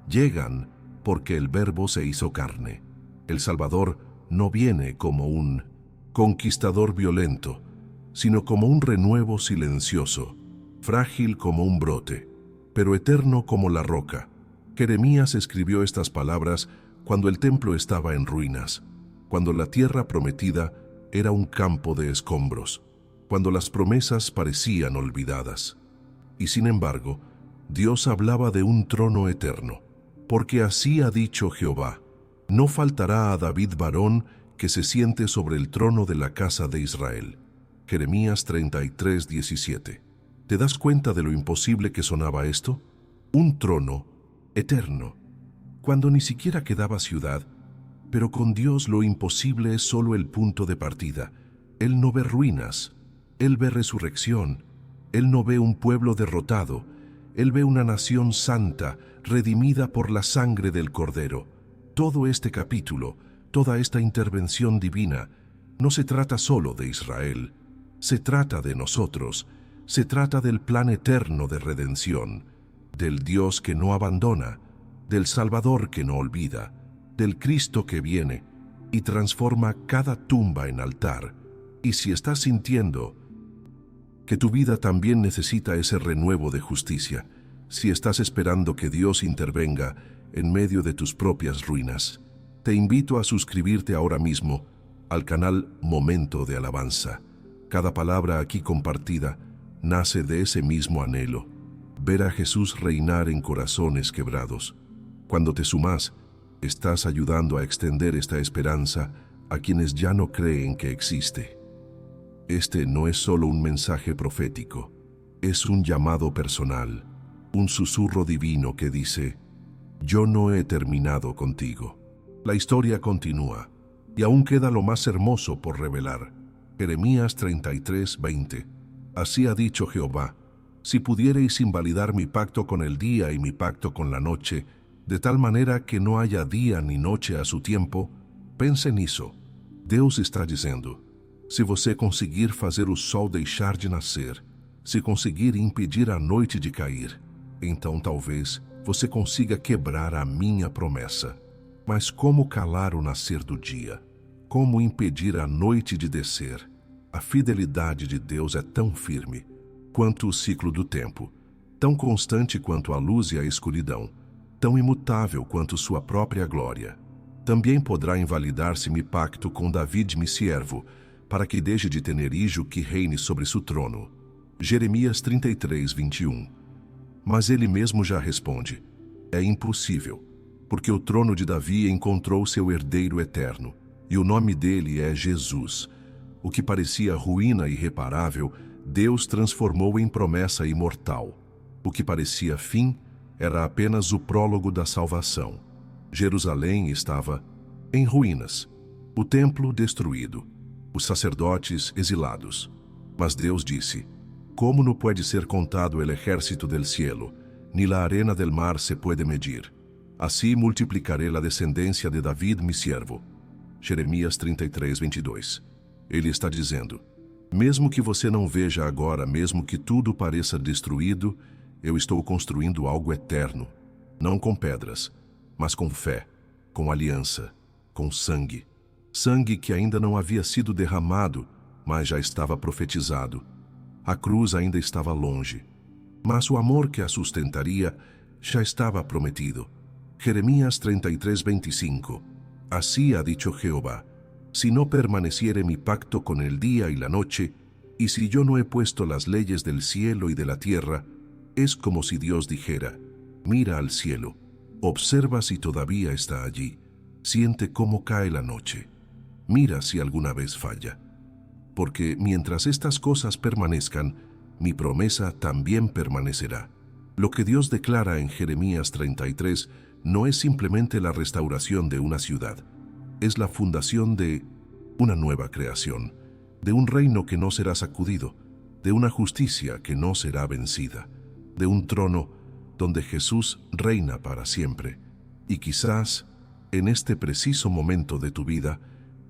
Llegan porque el Verbo se hizo carne. El Salvador no viene como un conquistador violento, sino como un renuevo silencioso, frágil como un brote, pero eterno como la roca. Jeremías escribió estas palabras cuando el templo estaba en ruinas, cuando la tierra prometida era un campo de escombros, cuando las promesas parecían olvidadas. Y sin embargo, Dios hablaba de un trono eterno, porque así ha dicho Jehová, no faltará a David varón que se siente sobre el trono de la casa de Israel. Jeremías 33:17. ¿Te das cuenta de lo imposible que sonaba esto? Un trono eterno, cuando ni siquiera quedaba ciudad, pero con Dios lo imposible es solo el punto de partida. Él no ve ruinas, Él ve resurrección, Él no ve un pueblo derrotado, Él ve una nación santa, redimida por la sangre del Cordero. Todo este capítulo, toda esta intervención divina, no se trata solo de Israel, se trata de nosotros, se trata del plan eterno de redención, del Dios que no abandona, del Salvador que no olvida, del Cristo que viene y transforma cada tumba en altar. Y si estás sintiendo que tu vida también necesita ese renuevo de justicia, si estás esperando que Dios intervenga en medio de tus propias ruinas, te invito a suscribirte ahora mismo al canal Momento de Alabanza. Cada palabra aquí compartida nace de ese mismo anhelo, ver a Jesús reinar en corazones quebrados. Cuando te sumas, estás ayudando a extender esta esperanza a quienes ya no creen que existe. Este no es solo un mensaje profético, es un llamado personal, un susurro divino que dice, yo no he terminado contigo. La historia continúa, y aún queda lo más hermoso por revelar. Jeremías 33:20. Así ha dicho Jehová: si pudiereis invalidar mi pacto con el día y mi pacto con la noche, de tal manera que não haya dia ni noite a su tempo, pense nisso. Deus está dizendo: se você conseguir fazer o sol deixar de nascer, se conseguir impedir a noite de cair, então talvez você consiga quebrar a minha promessa. Mas como calar o nascer do dia? Como impedir a noite de descer? A fidelidade de Deus é tão firme quanto o ciclo do tempo, tão constante quanto a luz e a escuridão, tão imutável quanto sua própria glória. Também poderá invalidar-se mi pacto com David, mi siervo, para que deixe de tener hijo que reine sobre seu trono. Jeremias 33:21. Mas ele mesmo já responde: é impossível, porque o trono de Davi encontrou seu herdeiro eterno, e o nome dele é Jesus. O que parecia ruína irreparável, Deus transformou em promessa imortal. O que parecia fim era apenas o prólogo da salvação. Jerusalém estava em ruínas, o templo destruído, os sacerdotes exilados. Mas Deus disse: como não pode ser contado el ejército del cielo, ni la arena del mar se puede medir. Assim multiplicaré la descendência de David, mi siervo. Jeremias 33:22. Ele está dizendo: mesmo que você não veja agora, mesmo que tudo pareça destruído, eu estou construindo algo eterno, não com pedras, mas com fé, com aliança, com sangue. Sangue que ainda não havia sido derramado, mas já estava profetizado. A cruz ainda estava longe, mas o amor que a sustentaria já estava prometido. Jeremías 33:25. Así ha dicho Jehová: si no permaneciere mi pacto con el día y la noche, y si yo no he puesto las leyes del cielo y de la tierra, es como si Dios dijera: mira al cielo, observa si todavía está allí, siente cómo cae la noche, mira si alguna vez falla. Porque mientras estas cosas permanezcan, mi promesa también permanecerá. Lo que Dios declara en Jeremías 33 no es simplemente la restauración de una ciudad, es la fundación de una nueva creación, de un reino que no será sacudido, de una justicia que no será vencida, de un trono donde Jesús reina para siempre. Y quizás, en este preciso momento de tu vida,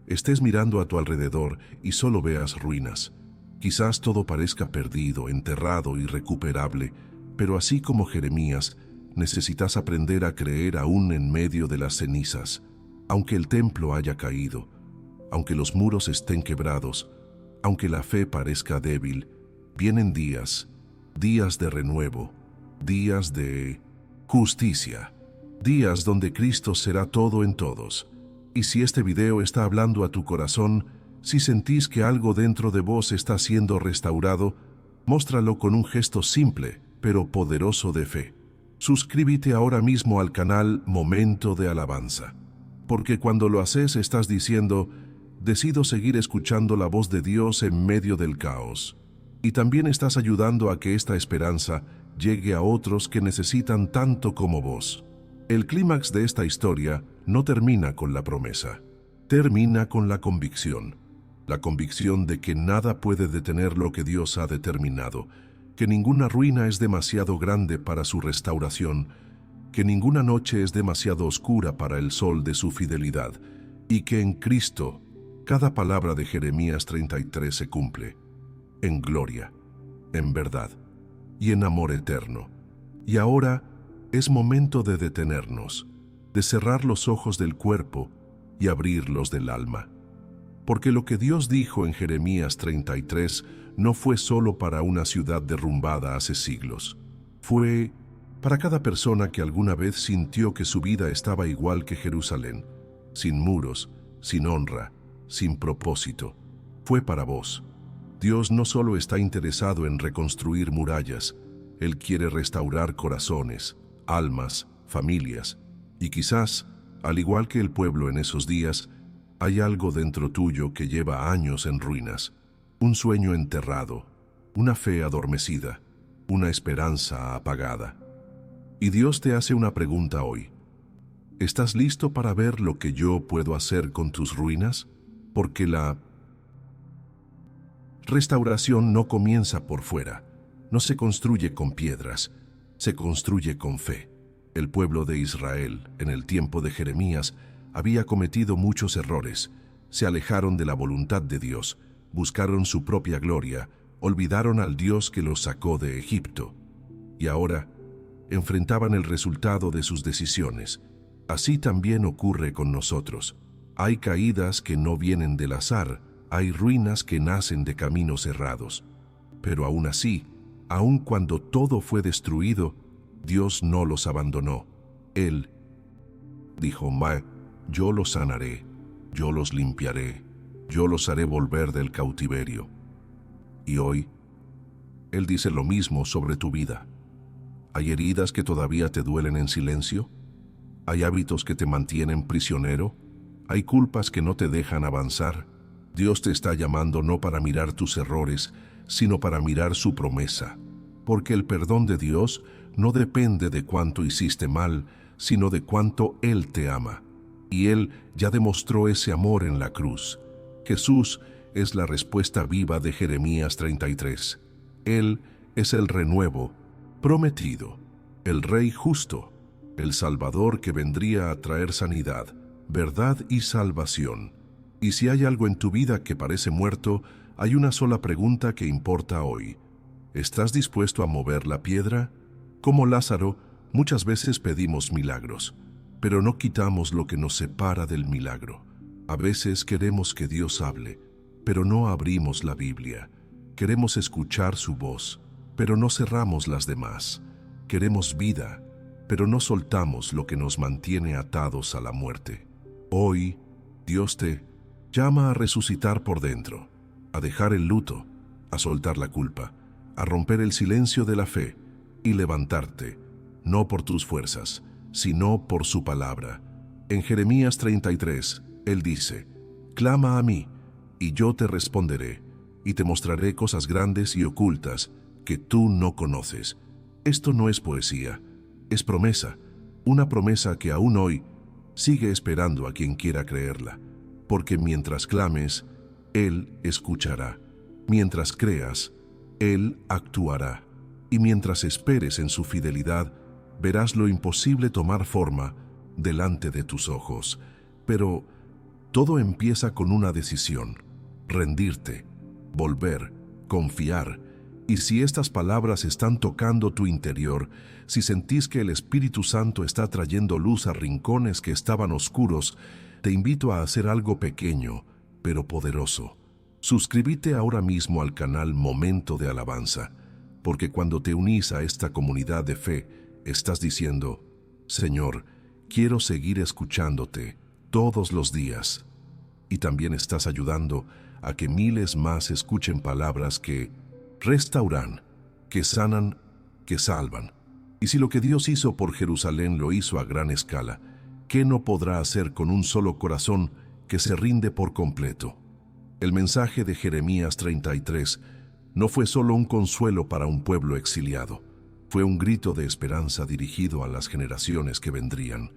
estés mirando a tu alrededor y solo veas ruinas. Quizás todo parezca perdido, enterrado, irrecuperable, pero así como Jeremías, necesitas aprender a creer aún en medio de las cenizas. Aunque el templo haya caído, aunque los muros estén quebrados, aunque la fe parezca débil, vienen días de renuevo, días de justicia, días donde Cristo será todo en todos. Y si este video está hablando a tu corazón, si sentís que algo dentro de vos está siendo restaurado, móstralo con un gesto simple, pero poderoso de fe. Suscríbete ahora mismo al canal Momento de Alabanza, porque cuando lo haces estás diciendo: decido seguir escuchando la voz de Dios en medio del caos. Y también estás ayudando a que esta esperanza llegue a otros que necesitan tanto como vos. El clímax de esta historia no termina con la promesa, termina con la convicción de que nada puede detener lo que Dios ha determinado, que ninguna ruina es demasiado grande para su restauración, que ninguna noche es demasiado oscura para el sol de su fidelidad, y que en Cristo cada palabra de Jeremías 33 se cumple, en gloria, en verdad y en amor eterno. Y ahora es momento de detenernos, de cerrar los ojos del cuerpo y abrirlos del alma. Porque lo que Dios dijo en Jeremías 33 no fue solo para una ciudad derrumbada hace siglos. Fue para cada persona que alguna vez sintió que su vida estaba igual que Jerusalén, sin muros, sin honra, sin propósito. Fue para vos. Dios no solo está interesado en reconstruir murallas, Él quiere restaurar corazones, almas, familias, y quizás, al igual que el pueblo en esos días, hay algo dentro tuyo que lleva años en ruinas, un sueño enterrado, una fe adormecida, una esperanza apagada. Y Dios te hace una pregunta hoy. ¿Estás listo para ver lo que yo puedo hacer con tus ruinas? Porque la Restauración no comienza por fuera, no se construye con piedras, se construye con fe. El pueblo de Israel, en el tiempo de Jeremías, había cometido muchos errores. Se alejaron de la voluntad de Dios, buscaron su propia gloria, olvidaron al Dios que los sacó de Egipto. Y ahora enfrentaban el resultado de sus decisiones. Así también ocurre con nosotros. Hay caídas que no vienen del azar, hay ruinas que nacen de caminos errados. Pero aún así, aun cuando todo fue destruido, Dios no los abandonó. Él dijo: yo los sanaré, yo los limpiaré, yo los haré volver del cautiverio. Y hoy, Él dice lo mismo sobre tu vida. ¿Hay heridas que todavía te duelen en silencio? ¿Hay hábitos que te mantienen prisionero? ¿Hay culpas que no te dejan avanzar? Dios te está llamando no para mirar tus errores, sino para mirar su promesa. Porque el perdón de Dios no depende de cuánto hiciste mal, sino de cuánto Él te ama. Y Él ya demostró ese amor en la cruz. Jesús es la respuesta viva de Jeremías 33. Él es el renuevo prometido, el Rey justo, el Salvador que vendría a traer sanidad, verdad y salvación. Y si hay algo en tu vida que parece muerto, hay una sola pregunta que importa hoy. ¿Estás dispuesto a mover la piedra? Como Lázaro, muchas veces pedimos milagros, pero no quitamos lo que nos separa del milagro. A veces queremos que Dios hable, pero no abrimos la Biblia. Queremos escuchar su voz, pero no cerramos las demás. Queremos vida, pero no soltamos lo que nos mantiene atados a la muerte. Hoy, Dios te llama a resucitar por dentro, a dejar el luto, a soltar la culpa, a romper el silencio de la fe y levantarte, no por tus fuerzas, sino por su palabra. En Jeremías 33, Él dice: clama a mí, y yo te responderé, y te mostraré cosas grandes y ocultas que tú no conoces. Esto no es poesía, es promesa, una promesa que aún hoy sigue esperando a quien quiera creerla, porque mientras clames, Él escuchará. Mientras creas, Él actuará. Y mientras esperes en su fidelidad, verás lo imposible tomar forma delante de tus ojos. Pero todo empieza con una decisión: rendirte, volver, confiar. Y si estas palabras están tocando tu interior, si sentís que el Espíritu Santo está trayendo luz a rincones que estaban oscuros, te invito a hacer algo pequeño, pero poderoso. Suscríbete ahora mismo al canal Momento de Alabanza, porque cuando te unís a esta comunidad de fe, estás diciendo: Señor, quiero seguir escuchándote todos los días. Y también estás ayudando a que miles más escuchen palabras que restauran, que sanan, que salvan. Y si lo que Dios hizo por Jerusalén lo hizo a gran escala, ¿qué no podrá hacer con un solo corazón que se rinde por completo? El mensaje de Jeremías 33 no fue solo un consuelo para un pueblo exiliado, fue un grito de esperanza dirigido a las generaciones que vendrían.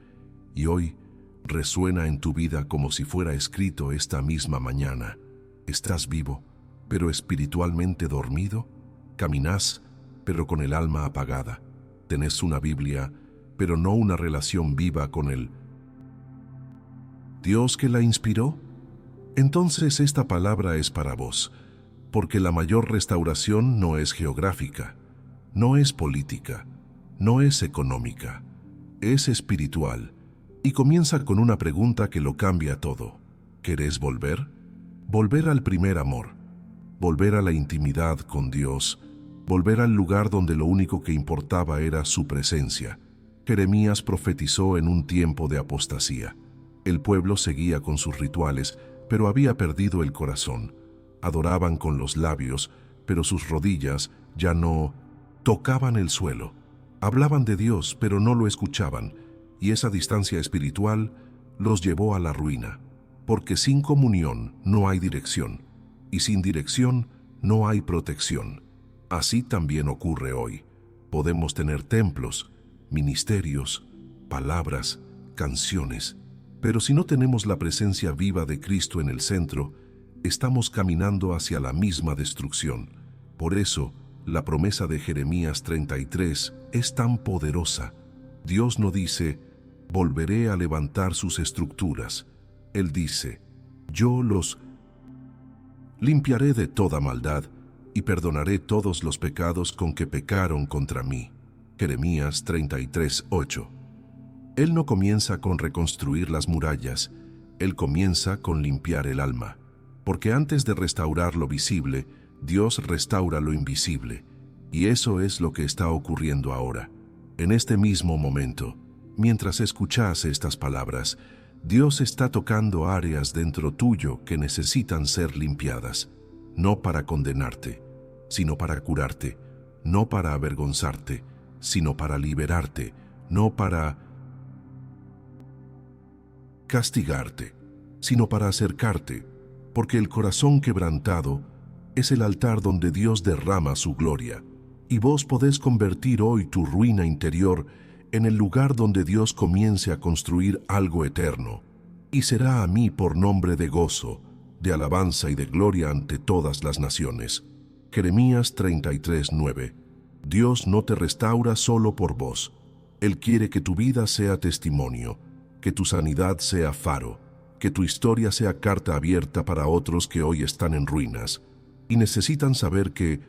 Y hoy resuena en tu vida como si fuera escrito esta misma mañana. ¿Estás vivo, pero espiritualmente dormido? ¿Caminás, pero con el alma apagada? ¿Tenés una Biblia, pero no una relación viva con el Dios que la inspiró? Entonces esta palabra es para vos, porque la mayor restauración no es geográfica, no es política, no es económica, es espiritual, y comienza con una pregunta que lo cambia todo. ¿Querés volver? Volver al primer amor, volver a la intimidad con Dios, volver al lugar donde lo único que importaba era su presencia. Jeremías profetizó en un tiempo de apostasía. El pueblo seguía con sus rituales, pero había perdido el corazón. Adoraban con los labios, pero sus rodillas ya no tocaban el suelo. Hablaban de Dios, pero no lo escuchaban, y esa distancia espiritual los llevó a la ruina. Porque sin comunión no hay dirección, y sin dirección no hay protección. Así también ocurre hoy. Podemos tener templos, ministerios, palabras, canciones, pero si no tenemos la presencia viva de Cristo en el centro, estamos caminando hacia la misma destrucción. Por eso, la promesa de Jeremías 33 es tan poderosa. Dios no dice, volveré a levantar sus estructuras. Él dice, yo los limpiaré de toda maldad y perdonaré todos los pecados con que pecaron contra mí. Jeremías 33:8. Él no comienza con reconstruir las murallas, Él comienza con limpiar el alma. Porque antes de restaurar lo visible, Dios restaura lo invisible. Y eso es lo que está ocurriendo ahora. En este mismo momento, mientras escuchas estas palabras, Dios está tocando áreas dentro tuyo que necesitan ser limpiadas, no para condenarte, sino para curarte, no para avergonzarte, sino para liberarte, no para castigarte, sino para acercarte, porque el corazón quebrantado es el altar donde Dios derrama su gloria, y vos podés convertir hoy tu ruina interior en el lugar donde Dios comience a construir algo eterno, y será a mí por nombre de gozo, de alabanza y de gloria ante todas las naciones. Jeremías 33:9. Dios no te restaura solo por vos. Él quiere que tu vida sea testimonio, que tu sanidad sea faro, que tu historia sea carta abierta para otros que hoy están en ruinas y necesitan saber que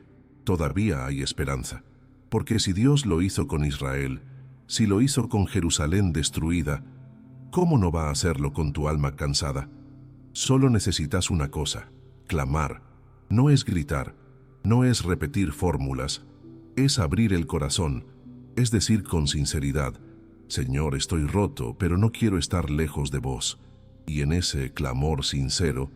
todavía hay esperanza. Porque si Dios lo hizo con Israel, si lo hizo con Jerusalén destruida, ¿cómo no va a hacerlo con tu alma cansada? Solo necesitas una cosa, clamar. No es gritar, no es repetir fórmulas, es abrir el corazón, es decir con sinceridad, Señor, estoy roto, pero no quiero estar lejos de vos. Y en ese clamor sincero,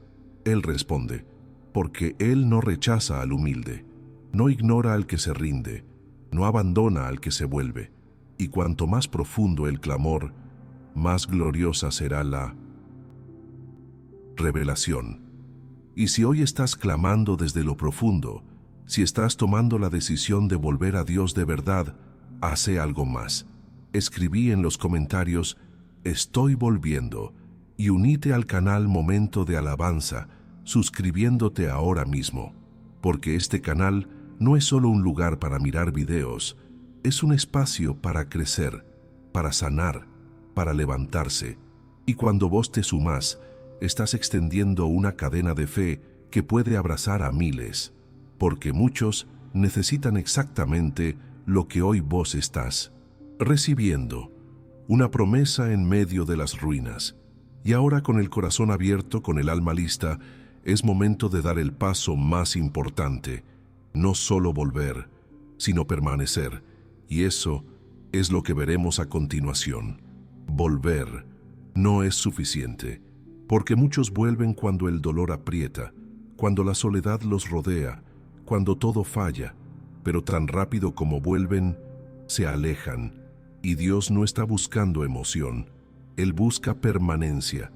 Él responde, porque Él no rechaza al humilde, no ignora al que se rinde, no abandona al que se vuelve. Y cuanto más profundo el clamor, más gloriosa será la revelación. Y si hoy estás clamando desde lo profundo, si estás tomando la decisión de volver a Dios de verdad, hace algo más. Escribí en los comentarios, estoy volviendo, y unite al canal Momento de Alabanza, suscribiéndote ahora mismo, porque este canal no es solo un lugar para mirar videos, es un espacio para crecer, para sanar, para levantarse. Y cuando vos te sumás, estás extendiendo una cadena de fe que puede abrazar a miles, porque muchos necesitan exactamente lo que hoy vos estás recibiendo, una promesa en medio de las ruinas. Y ahora, con el corazón abierto, con el alma lista, es momento de dar el paso más importante, no solo volver, sino permanecer. Y eso es lo que veremos a continuación. Volver no es suficiente, porque muchos vuelven cuando el dolor aprieta, cuando la soledad los rodea, cuando todo falla, pero tan rápido como vuelven, se alejan. Y Dios no está buscando emoción, Él busca permanencia.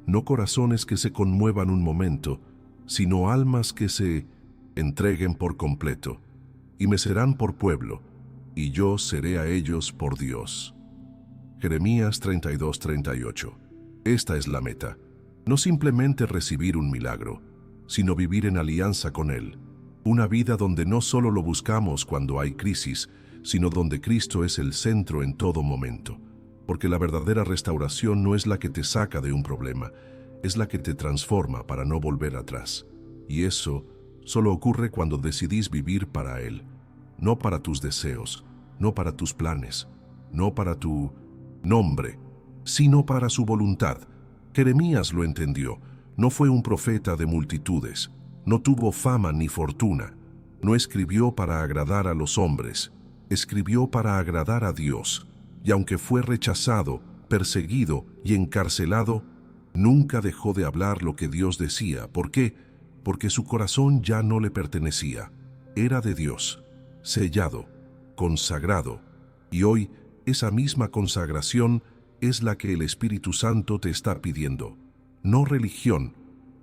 No corazones que se conmuevan un momento, sino almas que se entreguen por completo. Y me serán por pueblo, y yo seré a ellos por Dios. Jeremías 32:38. Esta es la meta. No simplemente recibir un milagro, sino vivir en alianza con Él. Una vida donde no solo lo buscamos cuando hay crisis, sino donde Cristo es el centro en todo momento. Porque la verdadera restauración no es la que te saca de un problema, es la que te transforma para no volver atrás. Y eso solo ocurre cuando decidís vivir para Él, no para tus deseos, no para tus planes, no para tu nombre, sino para su voluntad. Jeremías lo entendió, no fue un profeta de multitudes, no tuvo fama ni fortuna, no escribió para agradar a los hombres, escribió para agradar a Dios, y aunque fue rechazado, perseguido y encarcelado, nunca dejó de hablar lo que Dios decía. ¿Por qué? Porque su corazón ya no le pertenecía, era de Dios, sellado, consagrado, y hoy esa misma consagración es la que el Espíritu Santo te está pidiendo. No religión,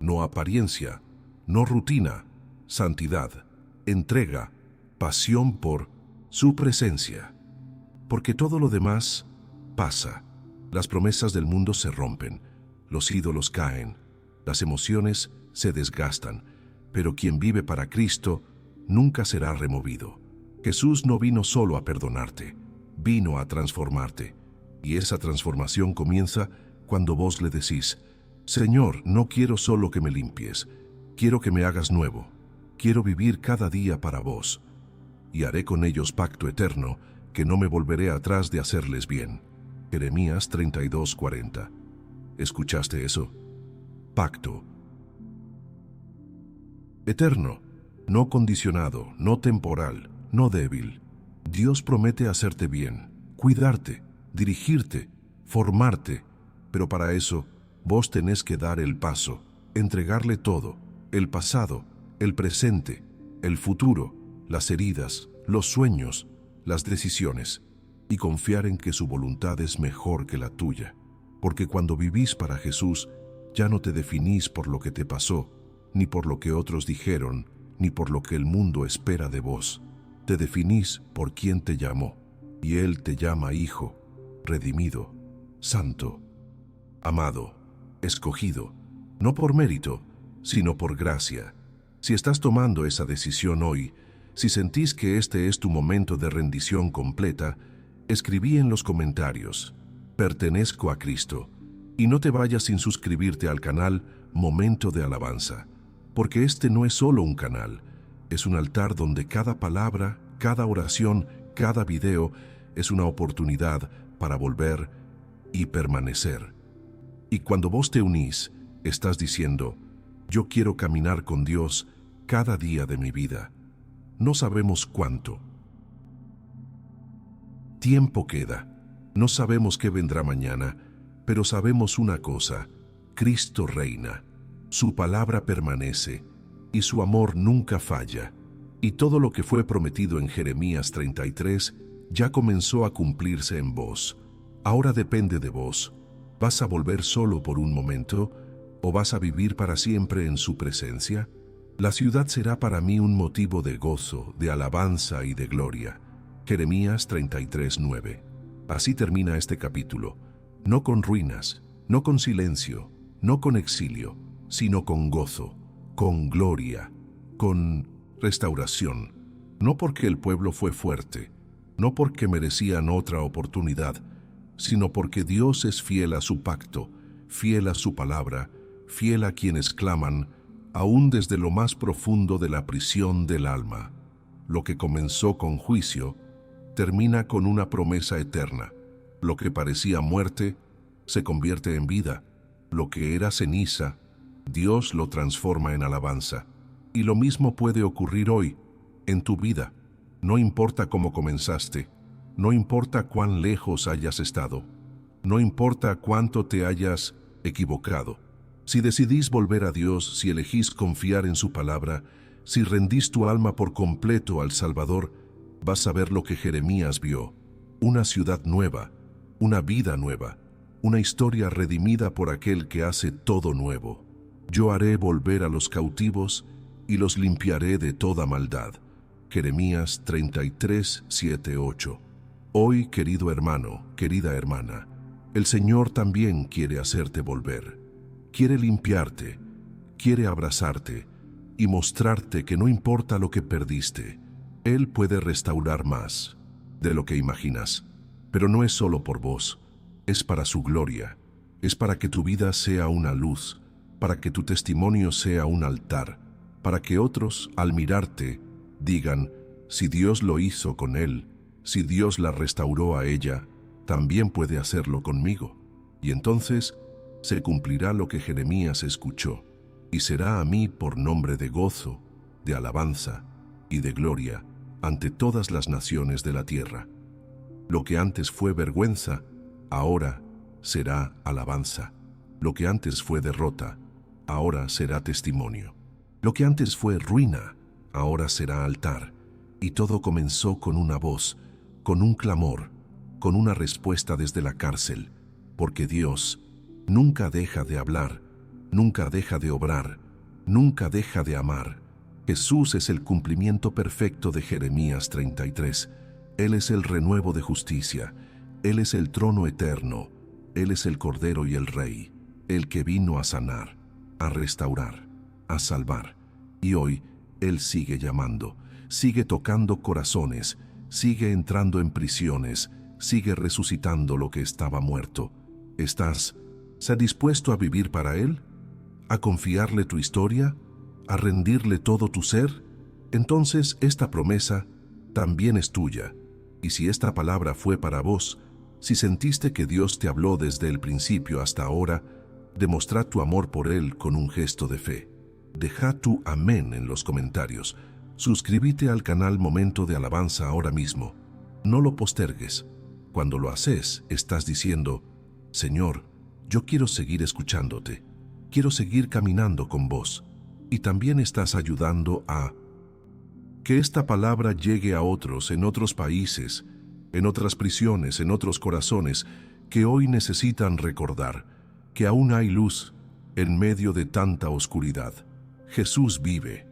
no apariencia, no rutina, santidad, entrega, pasión por su presencia. Porque todo lo demás pasa. Las promesas del mundo se rompen, los ídolos caen, las emociones se desgastan, pero quien vive para Cristo nunca será removido. Jesús no vino solo a perdonarte, vino a transformarte. Y esa transformación comienza cuando vos le decís: Señor, no quiero solo que me limpies, quiero que me hagas nuevo, quiero vivir cada día para vos. Y haré con ellos pacto eterno, que no me volveré atrás de hacerles bien. Jeremías 32:40. ¿Escuchaste eso? Pacto eterno, no condicionado, no temporal, no débil. Dios promete hacerte bien, cuidarte, dirigirte, formarte, pero para eso vos tenés que dar el paso, entregarle todo, el pasado, el presente, el futuro, las heridas, los sueños, las decisiones, y confiar en que su voluntad es mejor que la tuya. Porque cuando vivís para Jesús, ya no te definís por lo que te pasó, ni por lo que otros dijeron, ni por lo que el mundo espera de vos. Te definís por quien te llamó, y Él te llama hijo, redimido, santo, amado, escogido, no por mérito, sino por gracia. Si estás tomando esa decisión hoy, si sentís que este es tu momento de rendición completa, escribí en los comentarios: pertenezco a Cristo, y no te vayas sin suscribirte al canal Momento de Alabanza, porque este no es solo un canal, es un altar donde cada palabra, cada oración, cada video es una oportunidad para volver y permanecer. Y cuando vos te unís, estás diciendo: yo quiero caminar con Dios cada día de mi vida. No sabemos cuánto tiempo queda, no sabemos qué vendrá mañana, pero sabemos una cosa: Cristo reina, su palabra permanece y su amor nunca falla. Y todo lo que fue prometido en Jeremías 33 ya comenzó a cumplirse en vos. Ahora depende de vos. ¿Vas a volver solo por un momento o vas a vivir para siempre en su presencia? La ciudad será para mí un motivo de gozo, de alabanza y de gloria. Jeremías 33:9. Así termina este capítulo, no con ruinas, no con silencio, no con exilio, sino con gozo, con gloria, con restauración. No porque el pueblo fue fuerte, no porque merecían otra oportunidad, sino porque Dios es fiel a su pacto, fiel a su palabra, fiel a quienes claman, aún desde lo más profundo de la prisión del alma. Lo que comenzó con juicio, termina con una promesa eterna. Lo que parecía muerte, se convierte en vida. Lo que era ceniza, Dios lo transforma en alabanza. Y lo mismo puede ocurrir hoy, en tu vida. No importa cómo comenzaste, no importa cuán lejos hayas estado, no importa cuánto te hayas equivocado. Si decidís volver a Dios, si elegís confiar en su palabra, si rendís tu alma por completo al Salvador, vas a ver lo que Jeremías vio: una ciudad nueva, una vida nueva, una historia redimida por aquel que hace todo nuevo. Yo haré volver a los cautivos y los limpiaré de toda maldad. Jeremías 33, 7, 8. Hoy, querido hermano, querida hermana, el Señor también quiere hacerte volver. Quiere limpiarte, quiere abrazarte y mostrarte que no importa lo que perdiste, Él puede restaurar más de lo que imaginas. Pero no es solo por vos, es para su gloria, es para que tu vida sea una luz, para que tu testimonio sea un altar, para que otros, al mirarte, digan: si Dios lo hizo con él, si Dios la restauró a ella, también puede hacerlo conmigo. Y entonces se cumplirá lo que Jeremías escuchó, y será a mí por nombre de gozo, de alabanza y de gloria ante todas las naciones de la tierra. Lo que antes fue vergüenza, ahora será alabanza. Lo que antes fue derrota, ahora será testimonio. Lo que antes fue ruina, ahora será altar. Y todo comenzó con una voz, con un clamor, con una respuesta desde la cárcel, porque Dios nunca deja de hablar, nunca deja de obrar, nunca deja de amar. Jesús es el cumplimiento perfecto de Jeremías 33. Él es el renuevo de justicia, Él es el trono eterno, Él es el Cordero y el Rey, el que vino a sanar, a restaurar, a salvar. Y hoy Él sigue llamando, sigue tocando corazones, sigue entrando en prisiones, sigue resucitando lo que estaba muerto. ¿Estás dispuesto a vivir para Él? ¿A confiarle tu historia? ¿A rendirle todo tu ser? Entonces esta promesa también es tuya. Y si esta palabra fue para vos, si sentiste que Dios te habló desde el principio hasta ahora, demostrad tu amor por Él con un gesto de fe. Deja tu amén en los comentarios. Suscríbete al canal Momento de Alabanza ahora mismo. No lo postergues. Cuando lo haces, estás diciendo: Señor, yo quiero seguir escuchándote. Quiero seguir caminando con vos. Y también estás ayudando a que esta palabra llegue a otros en otros países, en otras prisiones, en otros corazones que hoy necesitan recordar que aún hay luz en medio de tanta oscuridad. Jesús vive,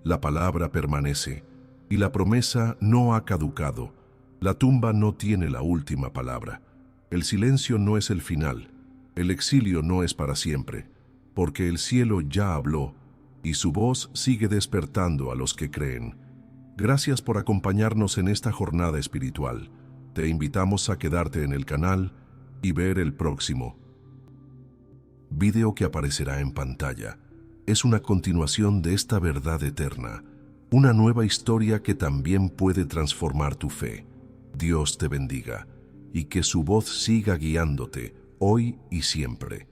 la palabra permanece y la promesa no ha caducado. La tumba no tiene la última palabra. El silencio no es el final. El exilio no es para siempre, porque el cielo ya habló y su voz sigue despertando a los que creen. Gracias por acompañarnos en esta jornada espiritual. Te invitamos a quedarte en el canal y ver el próximo video que aparecerá en pantalla. Es una continuación de esta verdad eterna, una nueva historia que también puede transformar tu fe. Dios te bendiga y que su voz siga guiándote hoy y siempre.